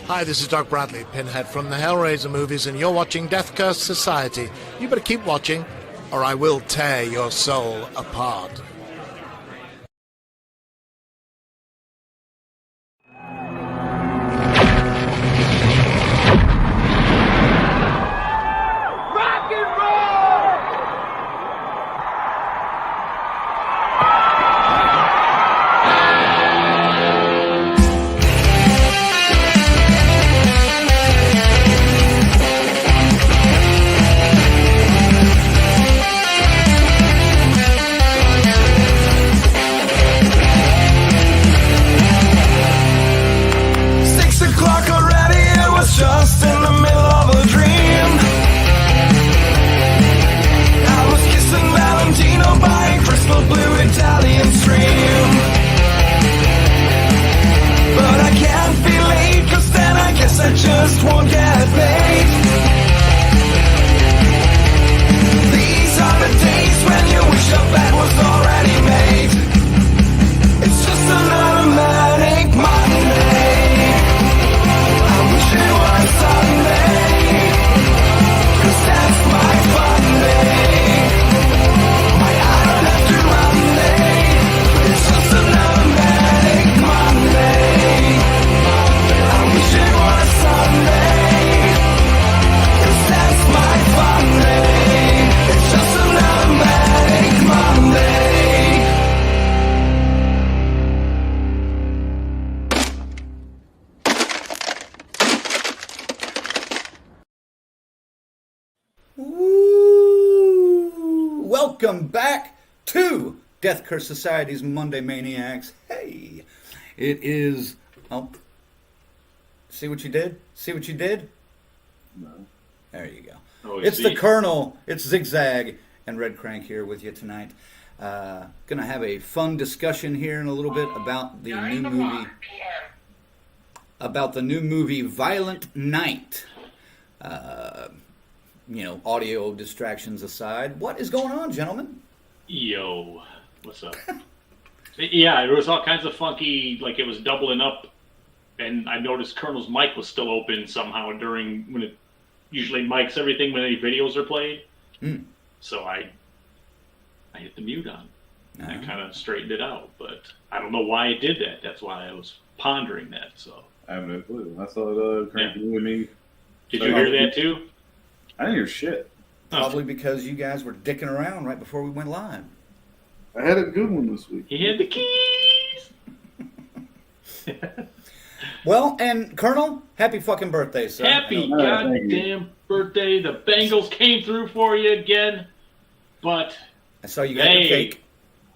Hi, this is Doc Bradley, Pinhead from the Hellraiser movies, and you're watching Death Curse Society. You better keep watching, or I will tear your soul apart. Rock and roll! 6 o'clock already, it was just in the middle of a dream. I was kissing Valentino by a crystal blue Italian stream. But I can't be late, cause then I guess I just won't get paid. These are the days when you wish your bed was already made. It's just another manic Monday. I wish it was Sunday, cause that's my fun day. I don't have to run day. It's just another manic Monday. I wish it was Sunday, cause that's my fun day. It's just another manic Monday. Woo! Welcome back to Death Curse Society's Monday Maniacs. Hey, it is. Oh, see what you did? See what you did? No. There you go. Oh, It's see. the Colonel. It's Zigzag and Red Crank here with you tonight. Gonna have a fun discussion here in a little bit about the new movie. About the new movie Violent Night. Audio distractions aside, what is going on, gentlemen? Yo, what's up? Yeah, there was all kinds of funky, like it was doubling up, and I noticed Colonel's mic was still open somehow during when it usually mics everything when any videos are played. So I hit the mute on. And I kind of straightened it out, but I don't know why it did that. That's why I was pondering that. So I have no clue. I thought Cranky with me. did you hear that too? I didn't hear shit. Probably because you guys were dicking around right before we went live. I had a good one this week. He had the keys. Well, and Colonel, happy fucking birthday, sir. Happy Oh, thank you. goddamn birthday. The Bengals came through for you again, but I saw you got your cake.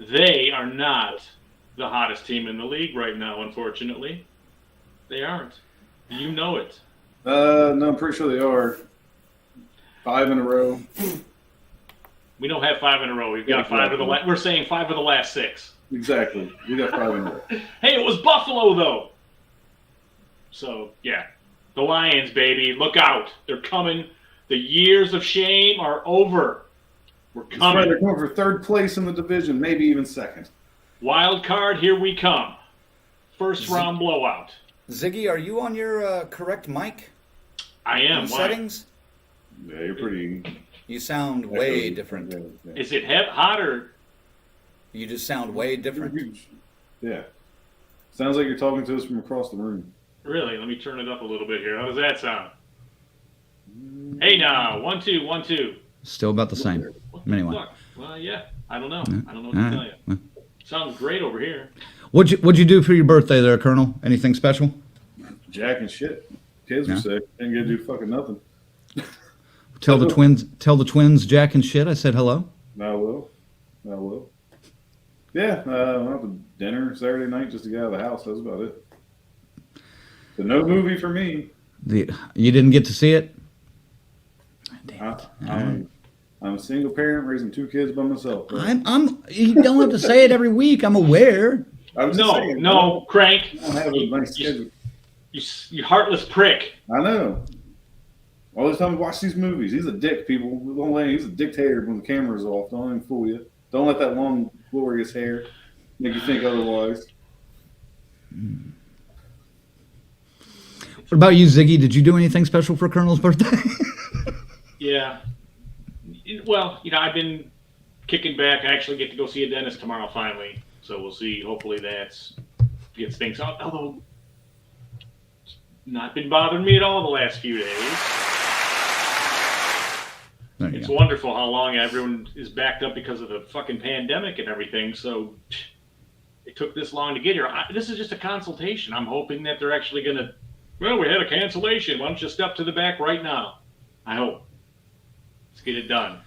they are not the hottest team in the league right now, unfortunately. They aren't. You know it. No, I'm pretty sure they are. 5 in a row. We don't have 5 in a row. We've got Yeah, 5 of the we're saying 5 of the last 6. Exactly. We got 5 in a row. Hey, it was Buffalo, though. So, yeah. The Lions, baby. Look out. They're coming. The years of shame are over. We're That's right, coming. they're going for 3rd place in the division, maybe even 2nd. Wild card, here we come. First round blowout. Ziggy, are you on your correct mic I am. Why? settings? Yeah, you're pretty. You sound way different. Yeah. Is it hot or? You just sound way different. Yeah. Sounds like you're talking to us from across the room. Really? Let me turn it up a little bit here. How does that sound? Hey now, 1 2 1 2. Still about the same. What the Anyway. fuck? Well, yeah. I don't know. I don't know what All to right. tell you. Sounds great over here. What'd you do for your birthday there, Colonel? Anything special? Jack and shit. Kids were sick. Didn't get to do fucking nothing. Tell the twins Jack and shit I said hello. I will. Yeah, I went out to dinner Saturday night just to get out of the house. That was about it. But no movie for me. You didn't get to see it? I'm a single parent raising 2 kids by myself. Bro. You don't have to say it every week. I'm aware. I was just saying, No, Crank. I don't have a nice schedule. You heartless prick. I know. All the time we watch these movies. He's a dick, people. He's a dictator when the camera's off. Don't even fool you. Don't let that long, glorious hair make you think otherwise. So, What about you, Ziggy? Did you do anything special for Colonel's birthday? yeah. Well, I've been kicking back. I actually get to go see a dentist tomorrow finally. So we'll see. Hopefully gets things out. Although, it's not been bothering me at all the last few days. It's wonderful how long everyone is backed up because of the fucking pandemic and everything. So it took this long to get here. This is just a consultation. I'm hoping that they're actually going to, well, we had a cancellation. Why don't you step to the back right now? I hope. Let's get it done.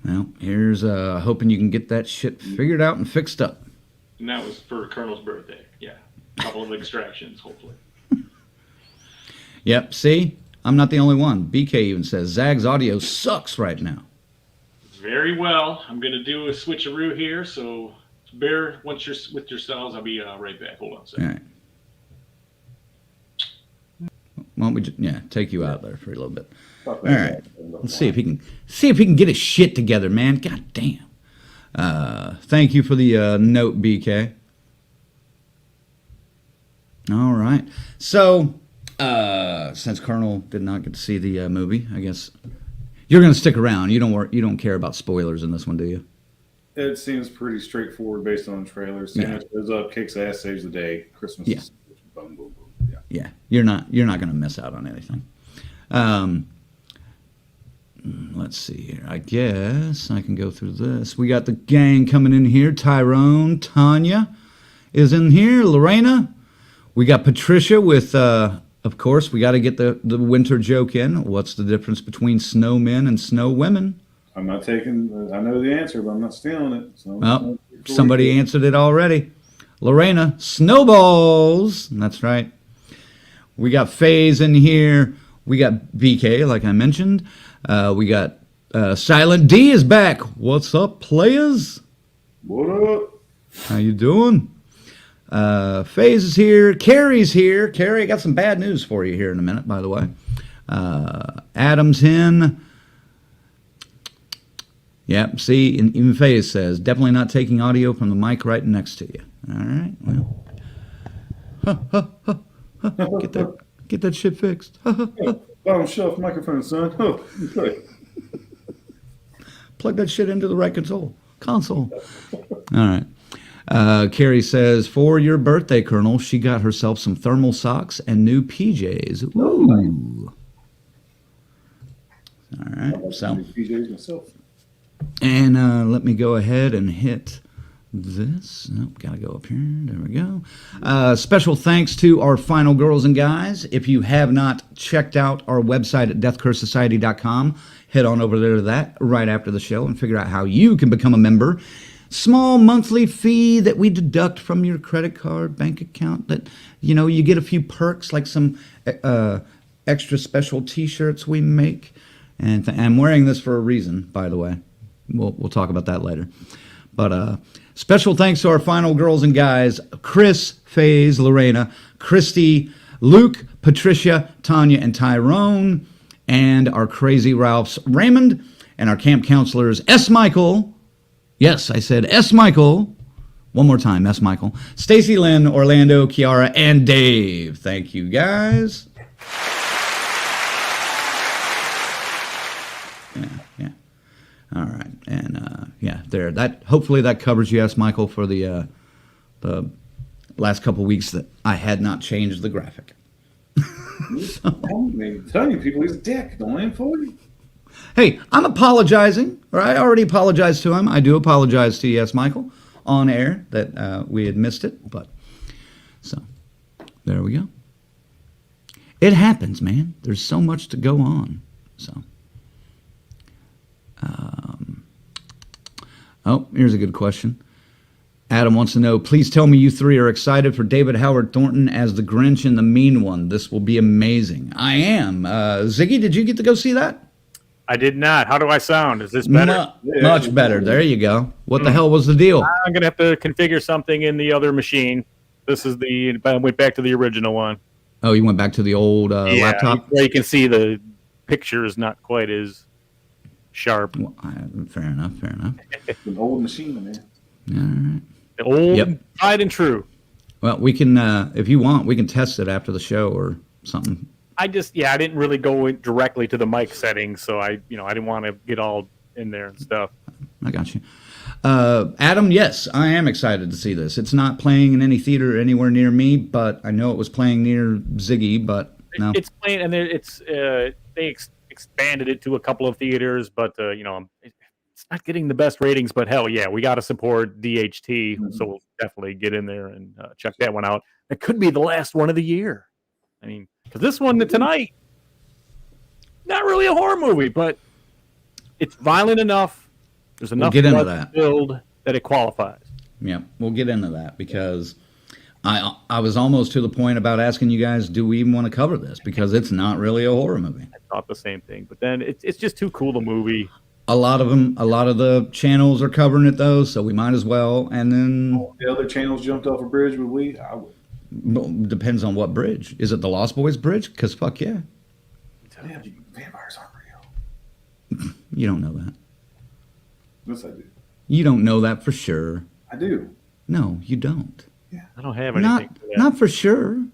Well, here's hoping you can get that shit figured out and fixed up. And that was for Colonel's birthday. Yeah. A couple of extractions, hopefully. Yep, see? I'm not the only one. BK even says Zag's audio sucks right now. Very well. I'm going to do a switcheroo here, so bear once you're with yourselves. I'll be right back. Hold on a second. All right. Why don't we take you out there for a little bit? All right. Let's see if he can get his shit together, man. God damn. Thank you for the note, BK. All right. So, since Colonel did not get to see the movie, I guess you're going to stick around. You don't care about spoilers in this one, do you? It seems pretty straightforward based on the trailer. Santa shows up, kicks ass, saves the day. Christmas. Yeah. Is boom, boom, boom. Yeah. You're not going to miss out on anything. Let's see here. I guess I can go through this. We got the gang coming in here. Tyrone, Tanya is in here. Lorena. We got Patricia with, of course, we got to get the winter joke in. What's the difference between snowmen and snow women? I'm not taking, I know the answer, but I'm not stealing it. So Well, somebody answered it already. Lorena, snowballs. That's right. We got Faze in here. We got BK, like I mentioned. We got Silent D is back. What's up, players? What up? How you doing? Faze is here. Carrie's here. Carrie, I got some bad news for you here in a minute, by the way. Adam's in. Yep, see, and even Faze says, definitely not taking audio from the mic right next to you. All right, well. Get that shit fixed. Bottom shelf microphone, son. Oh, okay. Plug that shit into the right console. All right. Carrie says, for your birthday, Colonel, she got herself some thermal socks and new PJs. Ooh. All right. So, PJs myself. and let me go ahead and hit this. Nope, gotta go up here. There we go. Special thanks to our final girls and guys. If you have not checked out our website at deathcursesociety.com, head on over there to that right after the show and figure out how you can become a member. Small monthly fee that we deduct from your credit card, bank account. That you get a few perks like some extra special T-shirts we make. And I'm wearing this for a reason, by the way. We'll talk about that later. But special thanks to our final girls and guys: Chris, Faze, Lorena, Christy, Luke, Patricia, Tanya, and Tyrone, and our crazy Ralphs, Raymond, and our camp counselors, S. Michael. Yes, I said S. Michael. One more time, S. Michael. Stacy Lynn, Orlando, Kiara, and Dave. Thank you, guys. Yeah. All right, and there. That hopefully that covers you, S. Michael, for the last couple weeks that I had not changed the graphic. Telling you people, he's a dick. Don't let him fool you. Hey, I'm apologizing, or I already apologized to him. I do apologize to you, yes, Michael, on air that we had missed it. But so there we go. It happens, man. There's so much to go on. So, here's a good question. Adam wants to know, please tell me you three are excited for David Howard Thornton as the Grinch in The Mean One. This will be amazing. I am. Ziggy, did you get to go see that? I did not. How do I sound? Is this better? Much better. There you go. What the hell was the deal? I'm going to have to configure something in the other machine. I went back to the original one. Oh, you went back to the old laptop? Yeah, you can see the picture is not quite as sharp. Well, fair enough. It's an old machine, man. All right. Old, tried and true. Well, we can, if you want, we can test it after the show or something. I didn't really go directly to the mic settings, so I didn't want to get all in there and stuff. I got you. Adam, yes, I am excited to see this. It's not playing in any theater anywhere near me, but I know it was playing near Ziggy, but no. It's playing, and they expanded it to a couple of theaters, but it's not getting the best ratings. But hell yeah, we got to support DHT, so we'll definitely get in there and check that one out. It could be the last one of the year. I mean, because this one tonight, not really a horror movie, but it's violent enough. There's enough blood build that it qualifies. Yeah, we'll get into that because I was almost to the point about asking you guys, do we even want to cover this? Because it's not really a horror movie. I thought the same thing, but then it's just too cool a movie. A lot of the channels are covering it though, so we might as well. And then the other channels jumped off a bridge, would we? I would. Depends on what bridge. Is it the Lost Boys bridge? Because fuck yeah. Yeah, vampires aren't real. You don't know that. Yes, I do. You don't know that for sure. I do. No, you don't. Yeah. I don't have anything. Not for sure.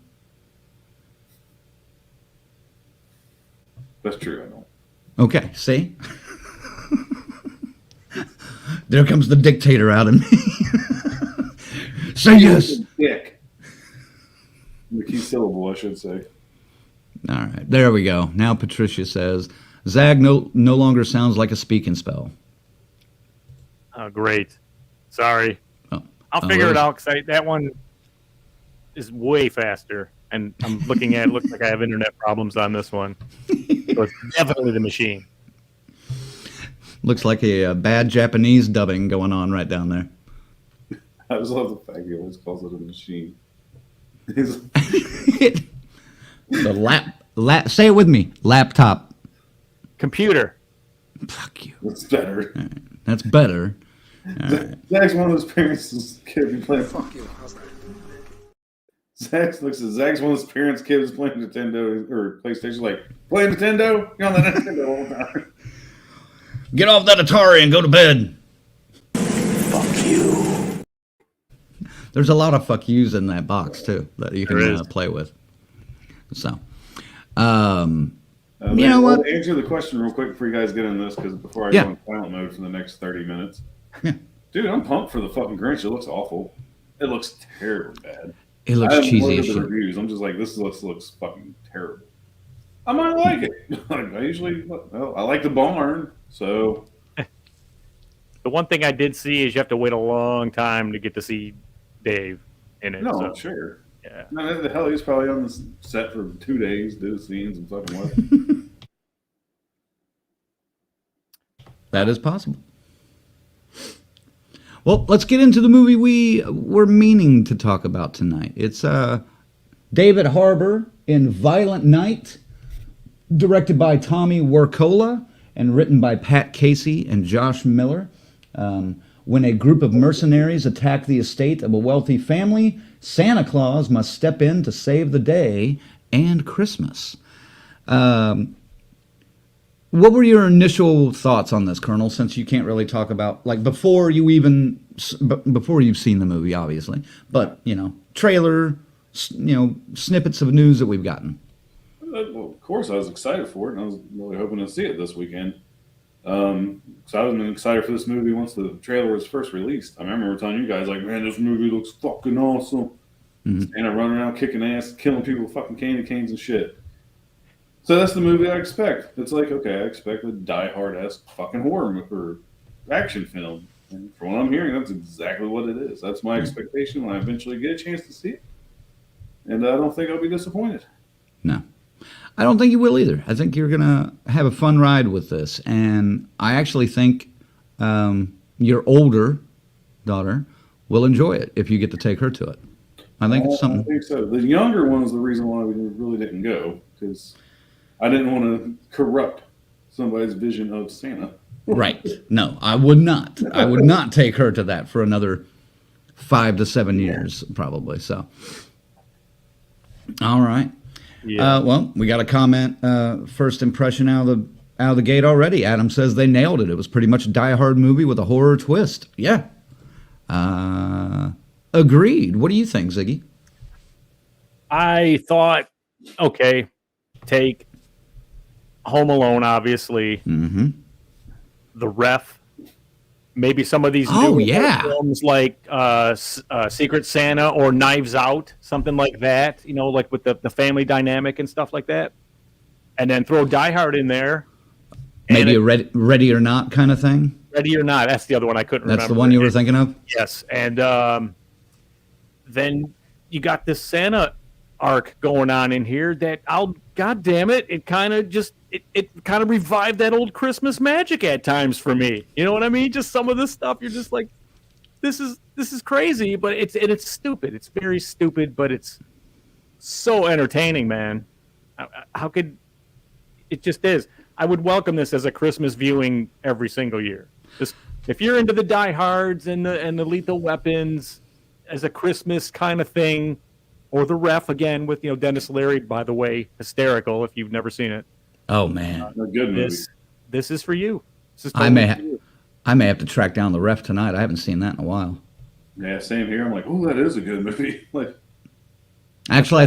That's true. I don't. Okay, see? There comes the dictator out of me. Say yes. Dick. The key syllable, I should say. All right, there we go. Now Patricia says, Zag no longer sounds like a speaking spell. Oh, great. Sorry. Oh. I'll figure it out because that one is way faster. And I'm looking at it. Looks like I have internet problems on this one. So it's definitely the machine. Looks like a bad Japanese dubbing going on right down there. I just love the fact he always calls it a machine. The say it with me. Laptop. Computer. Fuck you. That's better. Right. That's better. Right. Zach's one of those parents' kid be playing. Fuck you. Zach's one of those parents' kids playing Nintendo or PlayStation. Like, playing Nintendo? You're on the Nintendo all the time. Get off that Atari and go to bed. Fuck you. There's a lot of fuck yous in that box too that you can play with. So, you know what? Answer the question real quick before you guys get in this, because before I go in silent mode for the next 30 minutes. Yeah. Dude, I'm pumped for the fucking Grinch. It looks awful. It looks terribly bad. It looks cheesy as shit. Reviews. I'm just like, this looks fucking terrible. I might like it. I like the barn, so. The one thing I did see is you have to wait a long time to get to see Dave in it. No, so. sure. Yeah. No, the hell, he's probably on the set for 2 days, do scenes and fucking what. That is possible. Well, let's get into the movie we were meaning to talk about tonight. It's David Harbour in Violent Night, directed by Tommy Wirkola and written by Pat Casey and Josh Miller. When a group of mercenaries attack the estate of a wealthy family, Santa Claus must step in to save the day and Christmas. What were your initial thoughts on this, Colonel, since you can't really talk about, like, before you've seen the movie, obviously, but, trailer, snippets of news that we've gotten? Well, of course, I was excited for it, and I was really hoping to see it this weekend. So I was excited for this movie once the trailer was first released. I remember telling you guys, like, man, this movie looks fucking awesome. Mm-hmm. And I run around kicking ass, killing people with fucking candy canes and shit. So that's the movie I expect. It's like, okay, I expect a Die Hard-esque fucking horror or action film. And from what I'm hearing, that's exactly what it is. That's my expectation when I eventually get a chance to see it. And I don't think I'll be disappointed. No. I don't think you will either. I think you're going to have a fun ride with this. And I actually think your older daughter will enjoy it if you get to take her to it. I think it's something. I think so. The younger one is the reason why we really didn't go, because I didn't want to corrupt somebody's vision of Santa. Right. No, I would not. I would not take her to that for another 5 to 7 years, probably. So, all right. Yeah. Well, we got a comment. First impression out of the gate already. Adam says they nailed it. It was pretty much a Die Hard movie with a horror twist. Yeah. Agreed. What do you think, Ziggy? I thought okay, take Home Alone, obviously. Mm-hmm. The Ref. Maybe some of these Oh, new yeah. films like Secret Santa or Knives Out, something like that, like with the family dynamic and stuff like that. And then throw Die Hard in there. Maybe a ready or Not kind of thing. Ready or Not. That's the other one I couldn't remember. That's the one you were thinking of? Yes. And then you got this Santa arc going on in here that, God damn it, it kind of just... It kind of revived that old Christmas magic at times for me. You know what I mean? Just some of this stuff, you're just like, this is crazy, but it's stupid. It's very stupid, but it's so entertaining, man. How could it just is? I would welcome this as a Christmas viewing every single year. Just if you're into the Die Hards and the Lethal Weapons as a Christmas kind of thing, or the Ref again with Dennis Leary, by the way, hysterical if you've never seen it. Oh man, A good movie. This is for you. This is I totally may for you. I may have to track down the Ref tonight. I haven't seen that in a while. Yeah, same here. I'm like, oh, that is a good movie. Like, Actually,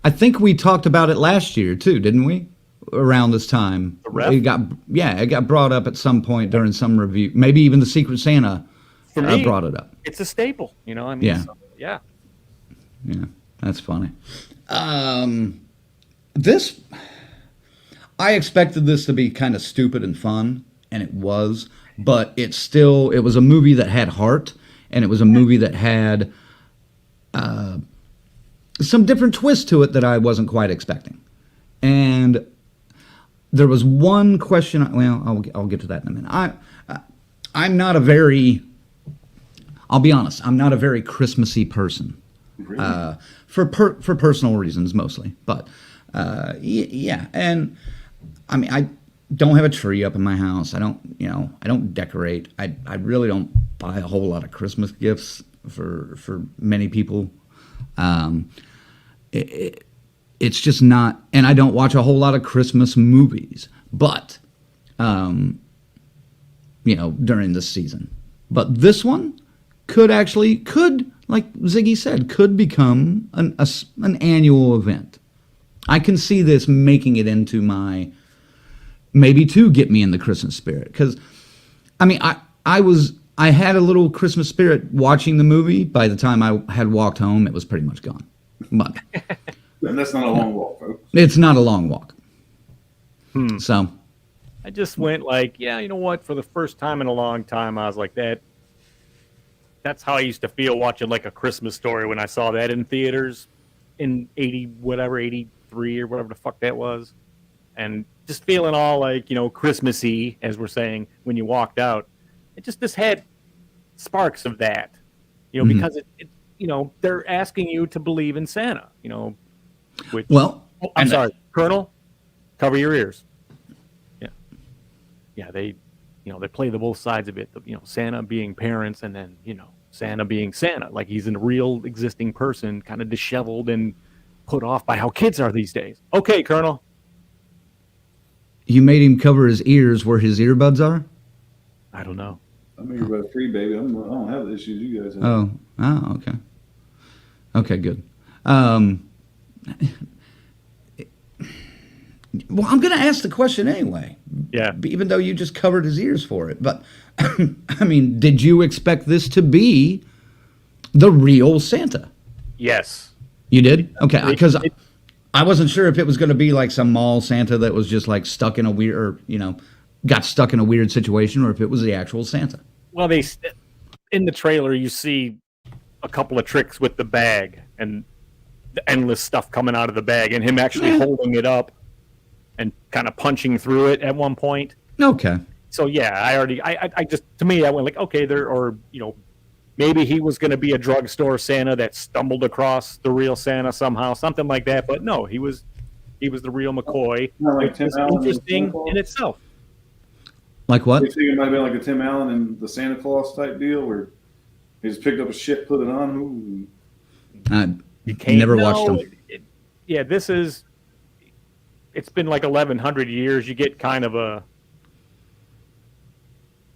I think we talked about it last year too, didn't we? Around this time, The Ref? it got brought up at some point during some review. Maybe even the Secret Santa For me, brought it up. it's a staple. I mean, Yeah. yeah. Yeah, that's funny. This, I expected this to be kind of stupid and fun, and it was, but it was a movie that had heart, and it was a movie that had some different twists to it that I wasn't quite expecting. And there was one question, well, I'll get to that in a minute. I'm not a very, I'll be honest, I'm not a very Christmassy person. really? For personal reasons mostly, but yeah, and I mean I don't have a tree up in my house. I don't decorate. I really don't buy a whole lot of Christmas gifts for many people. It's just not, and I don't watch a whole lot of Christmas movies, but during this season. But this one could, like Ziggy said, could become an annual event. I can see this making it into maybe to get me in the Christmas spirit. Because, I mean, I had a little Christmas spirit watching the movie. By the time I had walked home, it was pretty much gone. But And that's not a long walk, folks. it's not a long walk. So, I just went like, yeah, you know what? For the first time in a long time, I was like that. That's how I used to feel watching like A Christmas Story when I saw that in theaters in 83 or whatever the fuck that was. And just feeling all like, Christmassy, as we're saying, when you walked out. This had sparks of that, because it they're asking you to believe in Santa, which, I'm sorry, Colonel, cover your ears. Yeah, they play the both sides of it. Santa being parents, and then Santa being Santa, like he's a real existing person, kind of disheveled and put off by how kids are these days. Okay, Colonel. you made him cover his ears where his earbuds are? I don't know. I'm here about free, baby. I don't have the issues you guys have. Oh, okay. Okay, good. Well, I'm going to ask the question anyway. Yeah. Even though you just covered his ears for it. But, I mean, did you expect this to be the real Santa? Yes. You did? Okay, because I wasn't sure if it was going to be like some mall Santa that was just like stuck in a weird, or, got stuck in a weird situation, or if it was the actual Santa. Well, in the trailer, you see a couple of tricks with the bag and the endless stuff coming out of the bag, and him actually holding it up and kind of punching through it at one point. Okay. So yeah, I just, to me, I went like, okay, maybe he was going to be a drugstore Santa that stumbled across the real Santa somehow, something like that. But no, he was the real McCoy. Not like Which Tim is Allen interesting and in itself. Like what? You think it might have been like a Tim Allen and the Santa Claus type deal where he just picked up a shit, put it on? Ooh. Never watched them. It's been like 1,100 years. You get kind of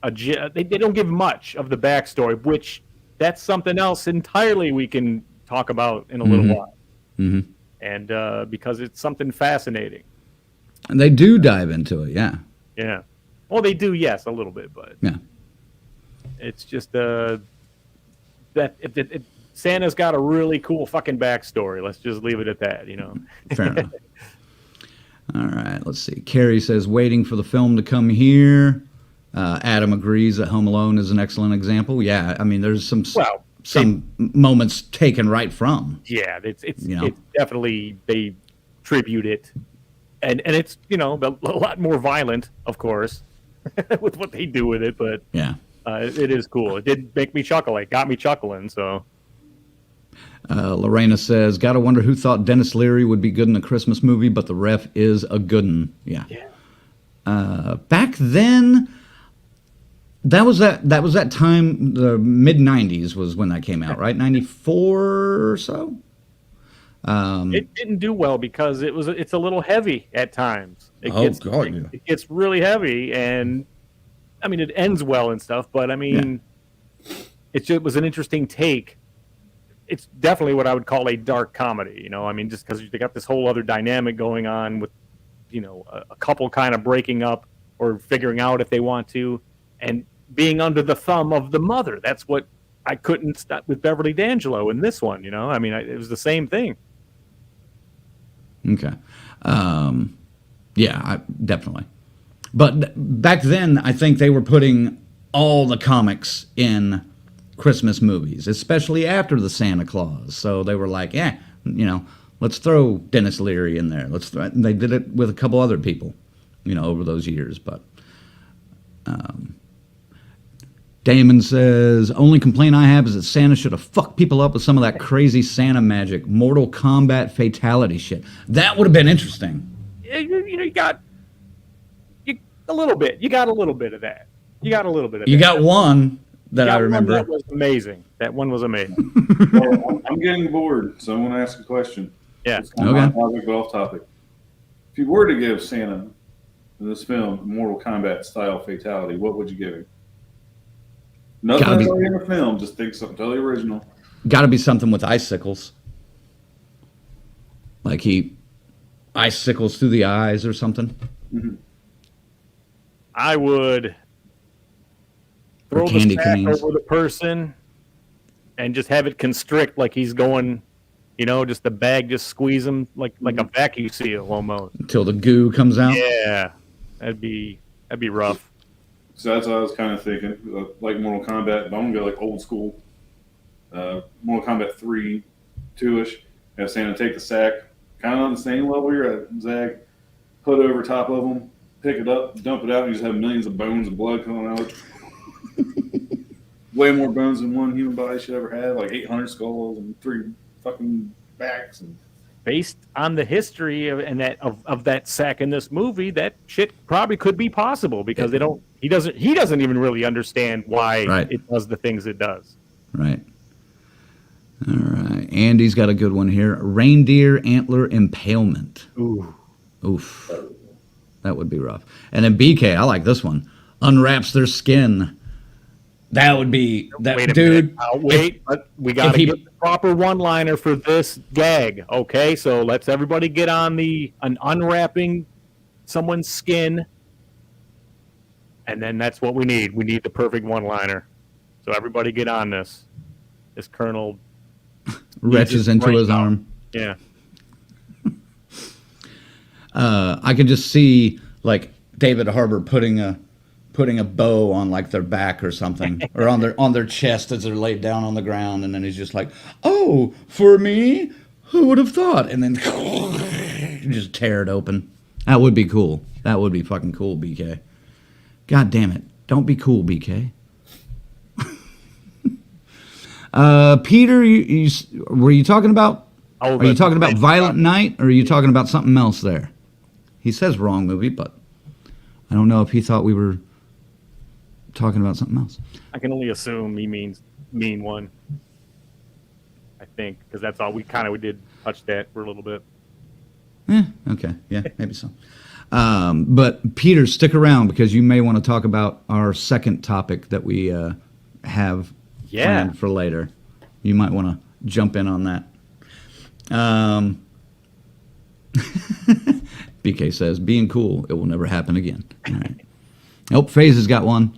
they don't give much of the backstory, which that's something else entirely we can talk about in a little while. Mm-hmm. and because it's something fascinating. And they do dive into it, yeah. Yeah. Well, they do, yes, a little bit, but Yeah. it's just that Santa's got a really cool fucking backstory. Let's just leave it at that, you know. Fair enough. All right, let's see. Carrie says, waiting for the film to come here. Adam agrees that Home Alone is an excellent example. Yeah, I mean, there's some moments taken right from. Yeah, it's You know? it's definitely, they tribute it, and it's, you know, a lot more violent, of course, with what they do with it, but Yeah. it is cool. It did make me chuckle. It got me chuckling, so. Lorena says, gotta wonder who thought Dennis Leary would be good in a Christmas movie, but the ref is a good one. Yeah. Back then, that was that time, the mid-90s was when that came out, right? 94 or so? It didn't do well because it's a little heavy at times. It gets really heavy, and I mean it ends well and stuff, but I mean it was an interesting take. It's definitely what I would call a dark comedy, you know. I mean, just because they got this whole other dynamic going on with, you know, a couple kind of breaking up or figuring out if they want to, and being under the thumb of the mother. That's what I couldn't stop with Beverly D'Angelo in this one, you know. I mean, it was the same thing. Okay. Definitely. But back then, I think they were putting all the comics in Christmas movies, especially after the Santa Claus. So they were like, you know, let's throw Dennis Leary in there. And they did it with a couple other people, you know, over those years. But Damon says, only complaint I have is that Santa should have fucked people up with some of that crazy Santa magic, Mortal Kombat fatality shit. That would have been interesting. You got a little bit. You got a little bit of that. You got one that I remember. That was amazing. That one was amazing. Well, I'm getting bored, so I want to ask a question. Yeah. It's kind of on topic, but off topic. If you were to give Santa in this film Mortal Kombat style fatality, what would you give him? Nothing in the film. Just think something totally original. Got to be something with icicles. Like he icicles through the eyes or something. Mm-hmm. I would throw the sack over the person and just have it constrict like he's going, you know, just the bag just squeeze him like a vacuum seal almost. Until the goo comes out? Yeah. That'd be rough. So that's what I was kind of thinking. Like Mortal Kombat, but I'm going to go like old school. Mortal Kombat 3, 2-ish. Have Santa take the sack, kind of on the same level you're at, Zag. Put it over top of him, pick it up, dump it out, and you just have millions of bones and blood coming out. Way more bones than one human body should ever have, like 800 skulls and 3 fucking backs. And based on the history of that sack in this movie, that shit probably could be possible because he doesn't even really understand why it does the things it does. Right. All right. Andy's got a good one here. Reindeer antler impalement. Ooh. Oof. That would be rough. And then BK, I like this one. Unwraps their skin. That would be that, wait a dude. Minute. I'll wait, but we got to get the proper one-liner for this gag. Okay, so let's everybody get on an unwrapping someone's skin, and then that's what we need. We need the perfect one-liner. So everybody get on this. This Colonel retches into his arm. Yeah. I could just see like David Harbour putting a bow on like their back or something, or on their chest as they're laid down on the ground, and then he's just like, "Oh, for me? Who would have thought?" And then just tear it open. That would be cool. That would be fucking cool, BK. God damn it! Don't be cool, BK. Peter, were you talking about? Are you talking about Violent Night, or are you talking about something else there? He says wrong movie, but I don't know if he thought we were talking about something else. I can only assume he means Mean One. I think, because that's all we did touch that for a little bit. Okay. Yeah, maybe so. But Peter, stick around because you may want to talk about our second topic that we have planned for later. You might want to jump in on that. BK says, being cool, it will never happen again. All right. Nope, FaZe has got one.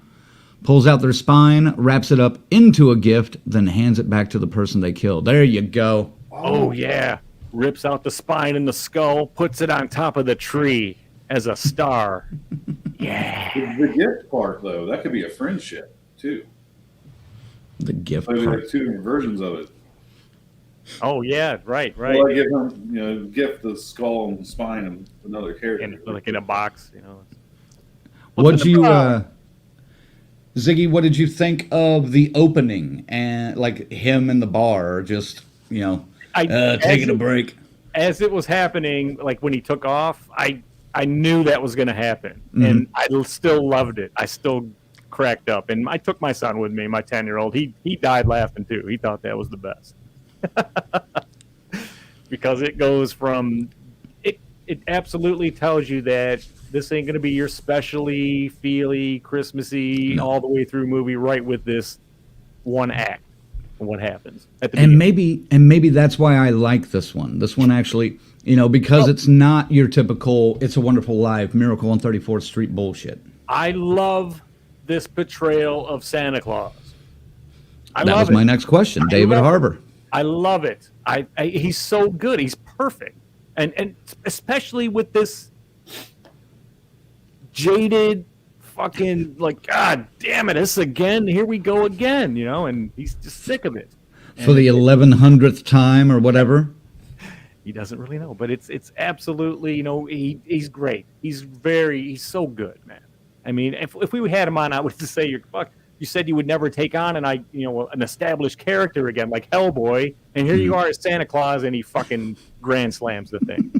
Pulls out their spine, wraps it up into a gift, then hands it back to the person they killed. There you go. Oh, yeah. Rips out the spine and the skull, puts it on top of the tree as a star. Yeah. The gift part, though, that could be a friendship, too. The gift Maybe part. like two different versions of it. Oh, yeah, right. Well, I give him, gift the skull and spine of another character. Like in a box, What'd you, Ziggy, what did you think of the opening and like him in the bar just, taking a break? As it was happening, like when he took off, I knew that was going to happen. And I still loved it. I still cracked up. And I took my son with me, my 10-year-old. He died laughing too. He thought that was the best. Because it goes from it absolutely tells you that this ain't going to be your specially feely Christmassy all the way through movie right with this one act and what happens at the beginning. Maybe that's why I like this one. This one actually, because it's not your typical It's a Wonderful Life, Miracle on 34th Street bullshit. I love this portrayal of Santa Claus. That was my next question. David Harbour. I love it. He's so good. He's perfect. And especially with this jaded fucking, like, God damn it, this again, here we go again, and he's just sick of it. For the 1100th time or whatever? He doesn't really know, but it's absolutely, he's great. He's so good, man. I mean, if we had him on, I would just say, you said you would never take on an established character again, like Hellboy, and here you are as Santa Claus, and he fucking grand slams the thing.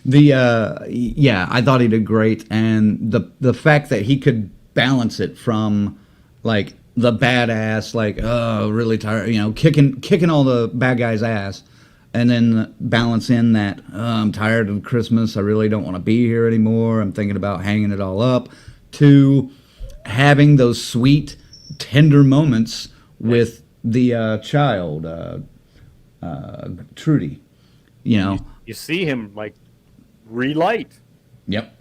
I thought he did great, and the fact that he could balance it from like the badass, like really tired, kicking all the bad guys' ass, and then balance in that I'm tired of Christmas, I really don't want to be here anymore, I'm thinking about hanging it all up, to having those sweet, tender moments with the child, Trudy. You see him like relight. Yep.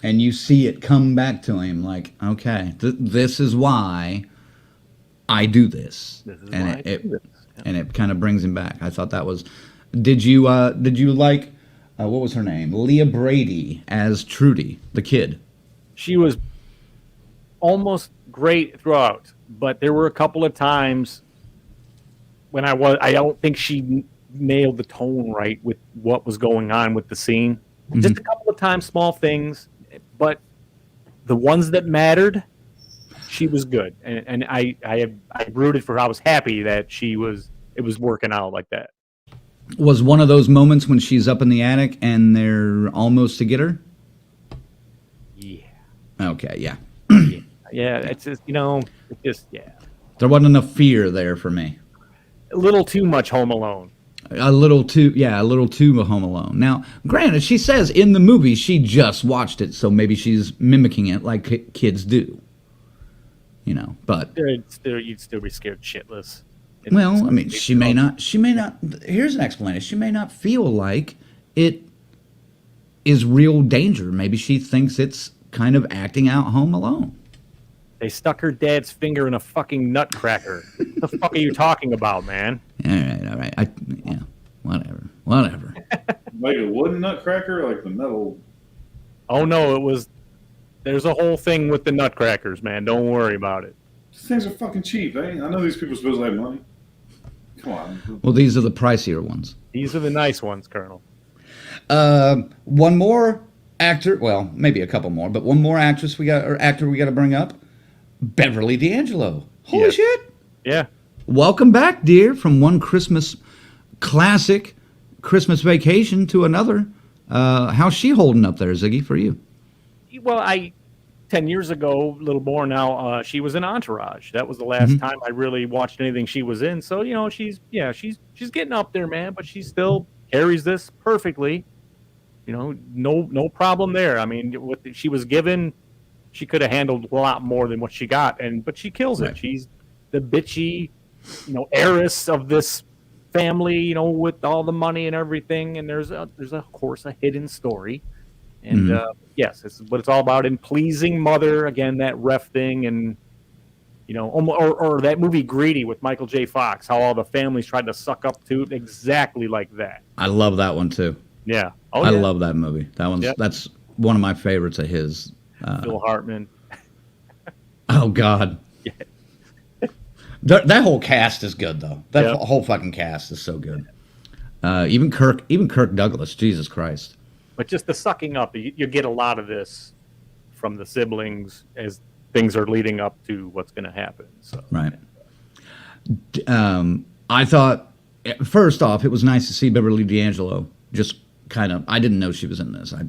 And you see it come back to him like, okay, this is why I do this. And it kind of brings him back. I thought that was. Did you like what was her name? Leah Brady as Trudy, the kid. She was almost great throughout, but there were a couple of times when I don't think she nailed the tone right with what was going on with the scene. Just a couple of times, small things, but the ones that mattered, she was good, and I rooted for her. I was happy that it was working out like that. Was one of those moments when she's up in the attic and they're almost to get her? Yeah. Okay. Yeah. Yeah. It's just There wasn't enough fear there for me. A little too much Home Alone. A little too Home Alone. Now, granted, she says in the movie she just watched it, so maybe she's mimicking it like kids do. But you'd still be scared shitless. Well, I mean, she may not. Here's an explanation. She may not feel like it is real danger. Maybe she thinks it's kind of acting out Home Alone. They stuck her dad's finger in a fucking nutcracker. What the fuck are you talking about, man? All right. Whatever. Like a wooden nutcracker, like the metal. Oh no, there's a whole thing with the nutcrackers, man. Don't worry about it. These things are fucking cheap, eh? I know these people supposed to have money. Come on. Well, these are the pricier ones. These are the nice ones, Colonel. One more actor, well, maybe a couple more, but one more actor we got to bring up. Beverly D'Angelo. Holy shit. Yeah. Welcome back, dear, from one Christmas classic, Christmas Vacation, to another. How's she holding up there, Ziggy, for you? Well, 10 years ago, a little more now, she was in Entourage. That was the last time I really watched anything she was in. So, she's getting up there, man, but she still carries this perfectly. No problem there. I mean, what she was given, she could have handled a lot more than what she got, but she kills it. She's the bitchy, heiress of this family, you know, with all the money and everything, and there's of course a hidden story, and yes, it's what it's all about in pleasing mother. Again, that ref thing, and you know, or that movie Greedy with Michael J. Fox, how all the families tried to suck up to exactly like that. I love that one too. Yeah, I love that movie. That's one of my favorites of his. Phil Hartman. Oh God. That whole cast is good though. That whole fucking cast is so good. Even Kirk Douglas. Jesus Christ. But just the sucking up, you get a lot of this from the siblings as things are leading up to what's going to happen. So. Right. I thought, first off, it was nice to see Beverly D'Angelo. Just kind of, I didn't know she was in this. I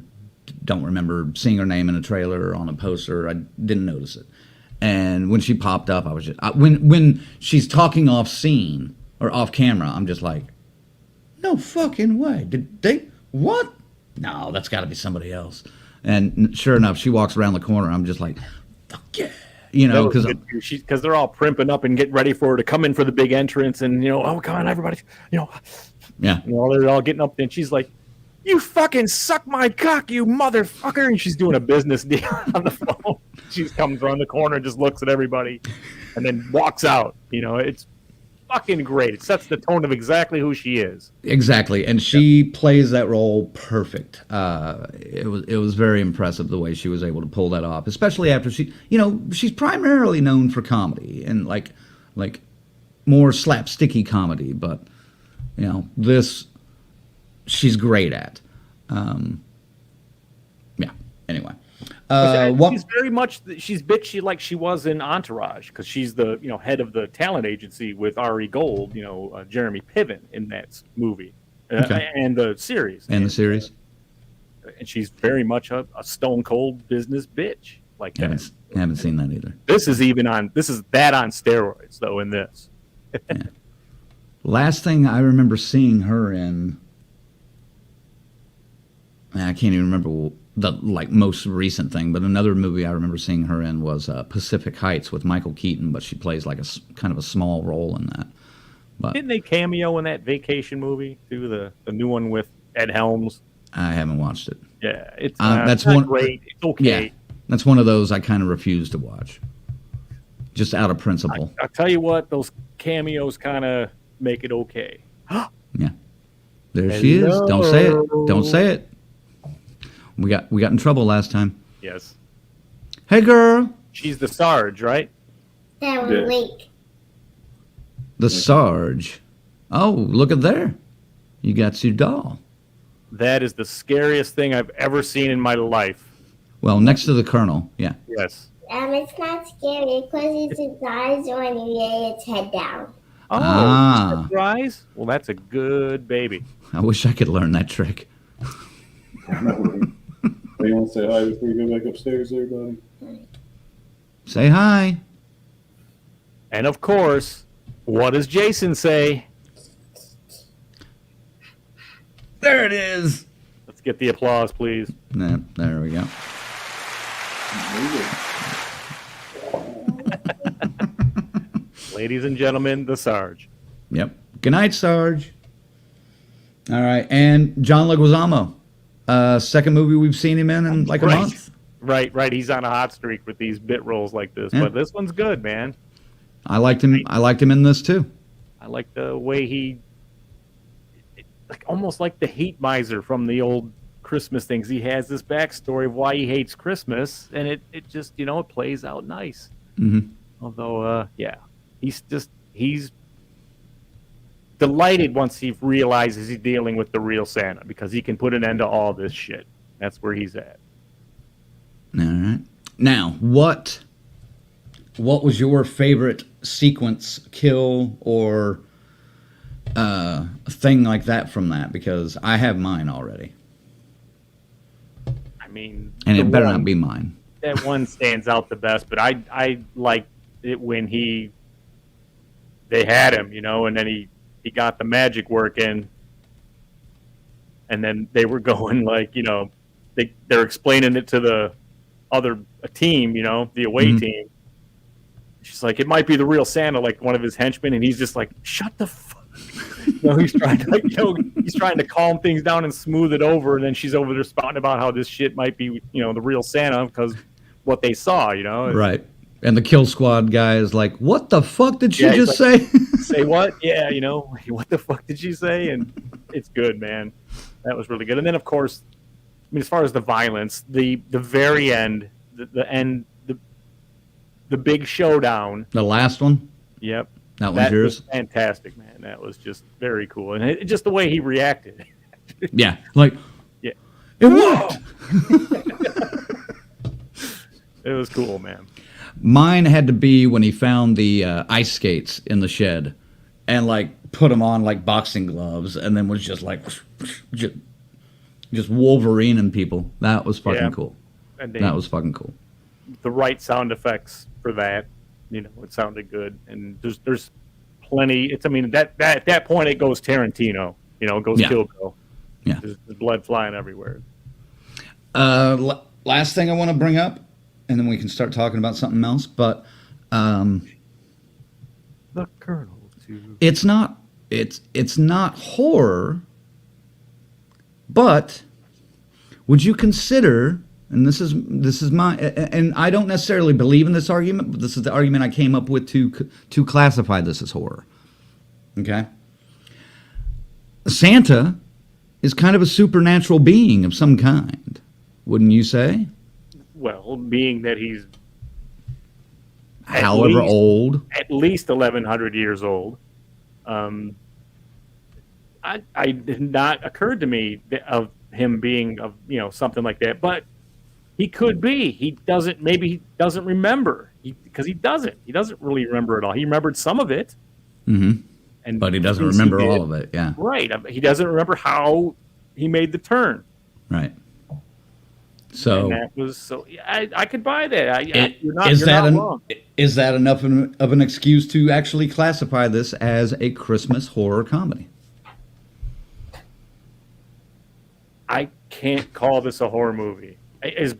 don't remember seeing her name in a trailer or on a poster. I didn't notice it. And when she popped up, I was just, when she's talking off scene or off camera, I'm just like, no fucking way. Did they, what? No, that's got to be somebody else. And sure enough, she walks around the corner. I'm just like, fuck yeah. You know, because they're all primping up and getting ready for her to come in for the big entrance, and you know, oh come on, everybody, you know, they're all getting up, and she's like, "You fucking suck my cock, you motherfucker!" And she's doing a business deal on the phone. She comes around the corner, and just looks at everybody, and then walks out. You know, it's fucking great. It sets the tone of exactly who she is. Exactly, and she plays that role perfect. It was very impressive the way she was able to pull that off, especially after she's primarily known for comedy and like more slapsticky comedy, but you know, this she's great at. Anyway. She's very much she's bitchy like she was in Entourage, because she's the head of the talent agency with Ari Gold, Jeremy Piven in that movie and the series. And the series. And she's very much a stone cold business bitch like that. Haven't seen that either. This is that on steroids though in this. Yeah. Last thing I remember seeing her in, I can't even remember the most recent thing, but another movie I remember seeing her in was Pacific Heights with Michael Keaton, but she plays like a kind of a small role in that. But didn't they cameo in that Vacation movie too, the new one with Ed Helms? I haven't watched it. Yeah, it's that's not one great. It's okay. Yeah, that's one of those I kind of refuse to watch, just out of principle. I'll tell you what, those cameos kind of make it okay. Yeah, there she is. Don't say it. Don't say it. We got in trouble last time. Yes. Hey, girl. She's the Sarge, right? That was Link. The Sarge. Oh, look at there. You got your doll. That is the scariest thing I've ever seen in my life. Well, next to the Colonel, yeah. Yes. It's not scary because its eyes are and you lay its head down. Oh, surprise? Well, that's a good baby. I wish I could learn that trick. You want to say hi before you go back upstairs there, buddy? Say hi. And of course, what does Jason say? There it is. Let's get the applause, please. Nah, there we go. Ladies and gentlemen, the Sarge. Yep. Good night, Sarge. All right, and John Leguizamo. Second movie we've seen him in like a month. Right. He's on a hot streak with these bit roles like this, but this one's good, man. I liked him in this too. I like the way he, almost like the heat miser from the old Christmas things. He has this backstory of why he hates Christmas, and it just it plays out nice. Mm-hmm. Although, he's delighted once he realizes he's dealing with the real Santa, because he can put an end to all this shit. That's where he's at. All right. Now, what was your favorite sequence, kill, or a thing like that from that? Because I have mine already. I mean, and it better not be mine. That one stands out the best, but I liked it when they had him, and then he got the magic working, and then they were going they're explaining it to the other team, the away team. She's like, it might be the real Santa, like one of his henchmen, and he's just like, shut the fuck. he's trying to, he's trying to calm things down and smooth it over, and then she's over there spouting about how this shit might be, the real Santa because what they saw, Right. And the Kill Squad guy is like, "What the fuck did she just like, say?" Say what? Yeah, what the fuck did she say? And it's good, man. That was really good. And then, of course, as far as the violence, the very end, the big showdown. The last one? Yep. That one's yours? Was fantastic, man. That was just very cool. And just the way he reacted. Yeah. Like, yeah. It worked! It was cool, man. Mine had to be when he found the ice skates in the shed and, like, put them on like boxing gloves and then was just like, just Wolverineing people. That was fucking cool. That was fucking cool. The right sound effects for that, it sounded good. And there's plenty. At that point it goes Tarantino. It goes Kill Bill. Yeah. There's blood flying everywhere. Last thing I want to bring up, and then we can start talking about something else. But the Colonel too. It's not horror, but would you consider? And this is my, and I don't necessarily believe in this argument, but this is the argument I came up with to classify this as horror. Okay, Santa is kind of a supernatural being of some kind, wouldn't you say? Well, being that he's however old, at least 1,100 years old, I did not occurred to me of him being something like that, but he could be. Maybe he doesn't remember because he doesn't really remember it all. He remembered some of it, but he doesn't remember all of it. Yeah, right. He doesn't remember how he made the turn. Right. So and that was I could buy that. You're not wrong. Is that enough of an excuse to actually classify this as a Christmas horror comedy? I can't call this a horror movie. As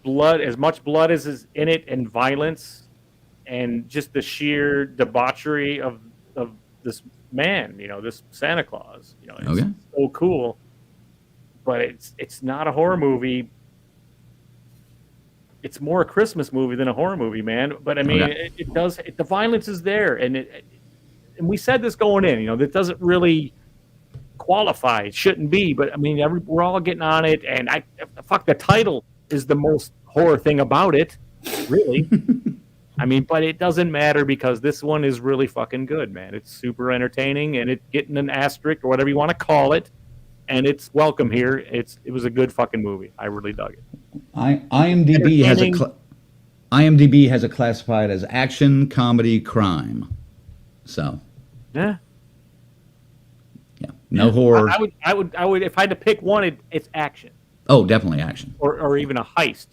much blood as is in it, and violence, and just the sheer debauchery of this man, this Santa Claus. It's so cool, but it's not a horror movie. It's more a Christmas movie than a horror movie, man. But I mean, it does. The violence is there, and we said this going in. That doesn't really qualify. It shouldn't be, but I mean, we're all getting on it, and the title is the most horror thing about it, really. I mean, but it doesn't matter because this one is really fucking good, man. It's super entertaining, and it's getting an asterisk or whatever you want to call it, and it's welcome here. It was a good fucking movie. I really dug it. IMDb has it classified as action, comedy, crime. So yeah, no horror. I would if I had to pick one, it's action. Oh, definitely action. Or even a heist,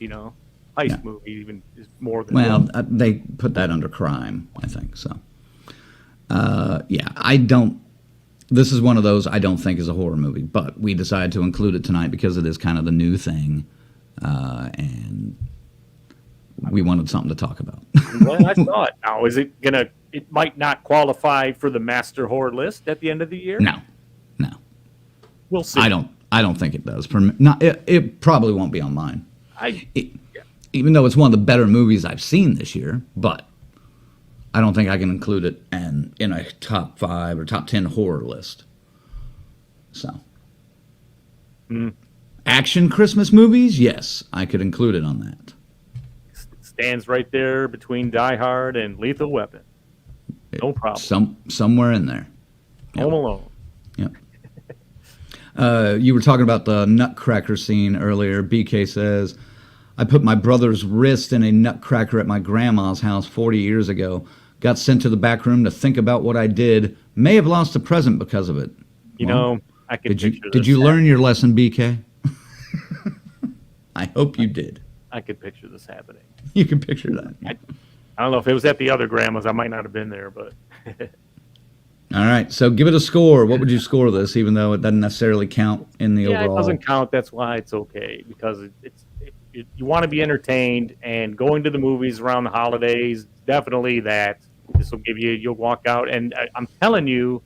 heist movie even is more than they put that under crime, I think. So I don't. This is one of those I don't think is a horror movie, but we decided to include it tonight because it is kind of the new thing, and we wanted something to talk about. Well, I saw it. Now, is it gonna? It might not qualify for the master horror list at the end of the year. No. We'll see. I don't think it does. It probably won't be on mine. Even though it's one of the better movies I've seen this year, but I don't think I can include it in a top 5 or top 10 horror list. So, action Christmas movies, yes, I could include it on that. It stands right there between Die Hard and Lethal Weapon. No problem. Somewhere in there. Home Alone. Yep. You were talking about the nutcracker scene earlier. BK says, I put my brother's wrist in a nutcracker at my grandma's house 40 years ago. Got sent to the back room to think about what I did. May have lost a present because of it. I can picture this. Did you learn your lesson, BK? I hope you did. I could picture this happening. You can picture that. I don't know if it was at the other grandma's. I might not have been there, but... All right, so give it a score. What would you score this, even though it doesn't necessarily count in the overall? Yeah, it doesn't count. That's why it's okay, because you want to be entertained, and going to the movies around the holidays, definitely that. This will give you'll walk out, and I'm telling you,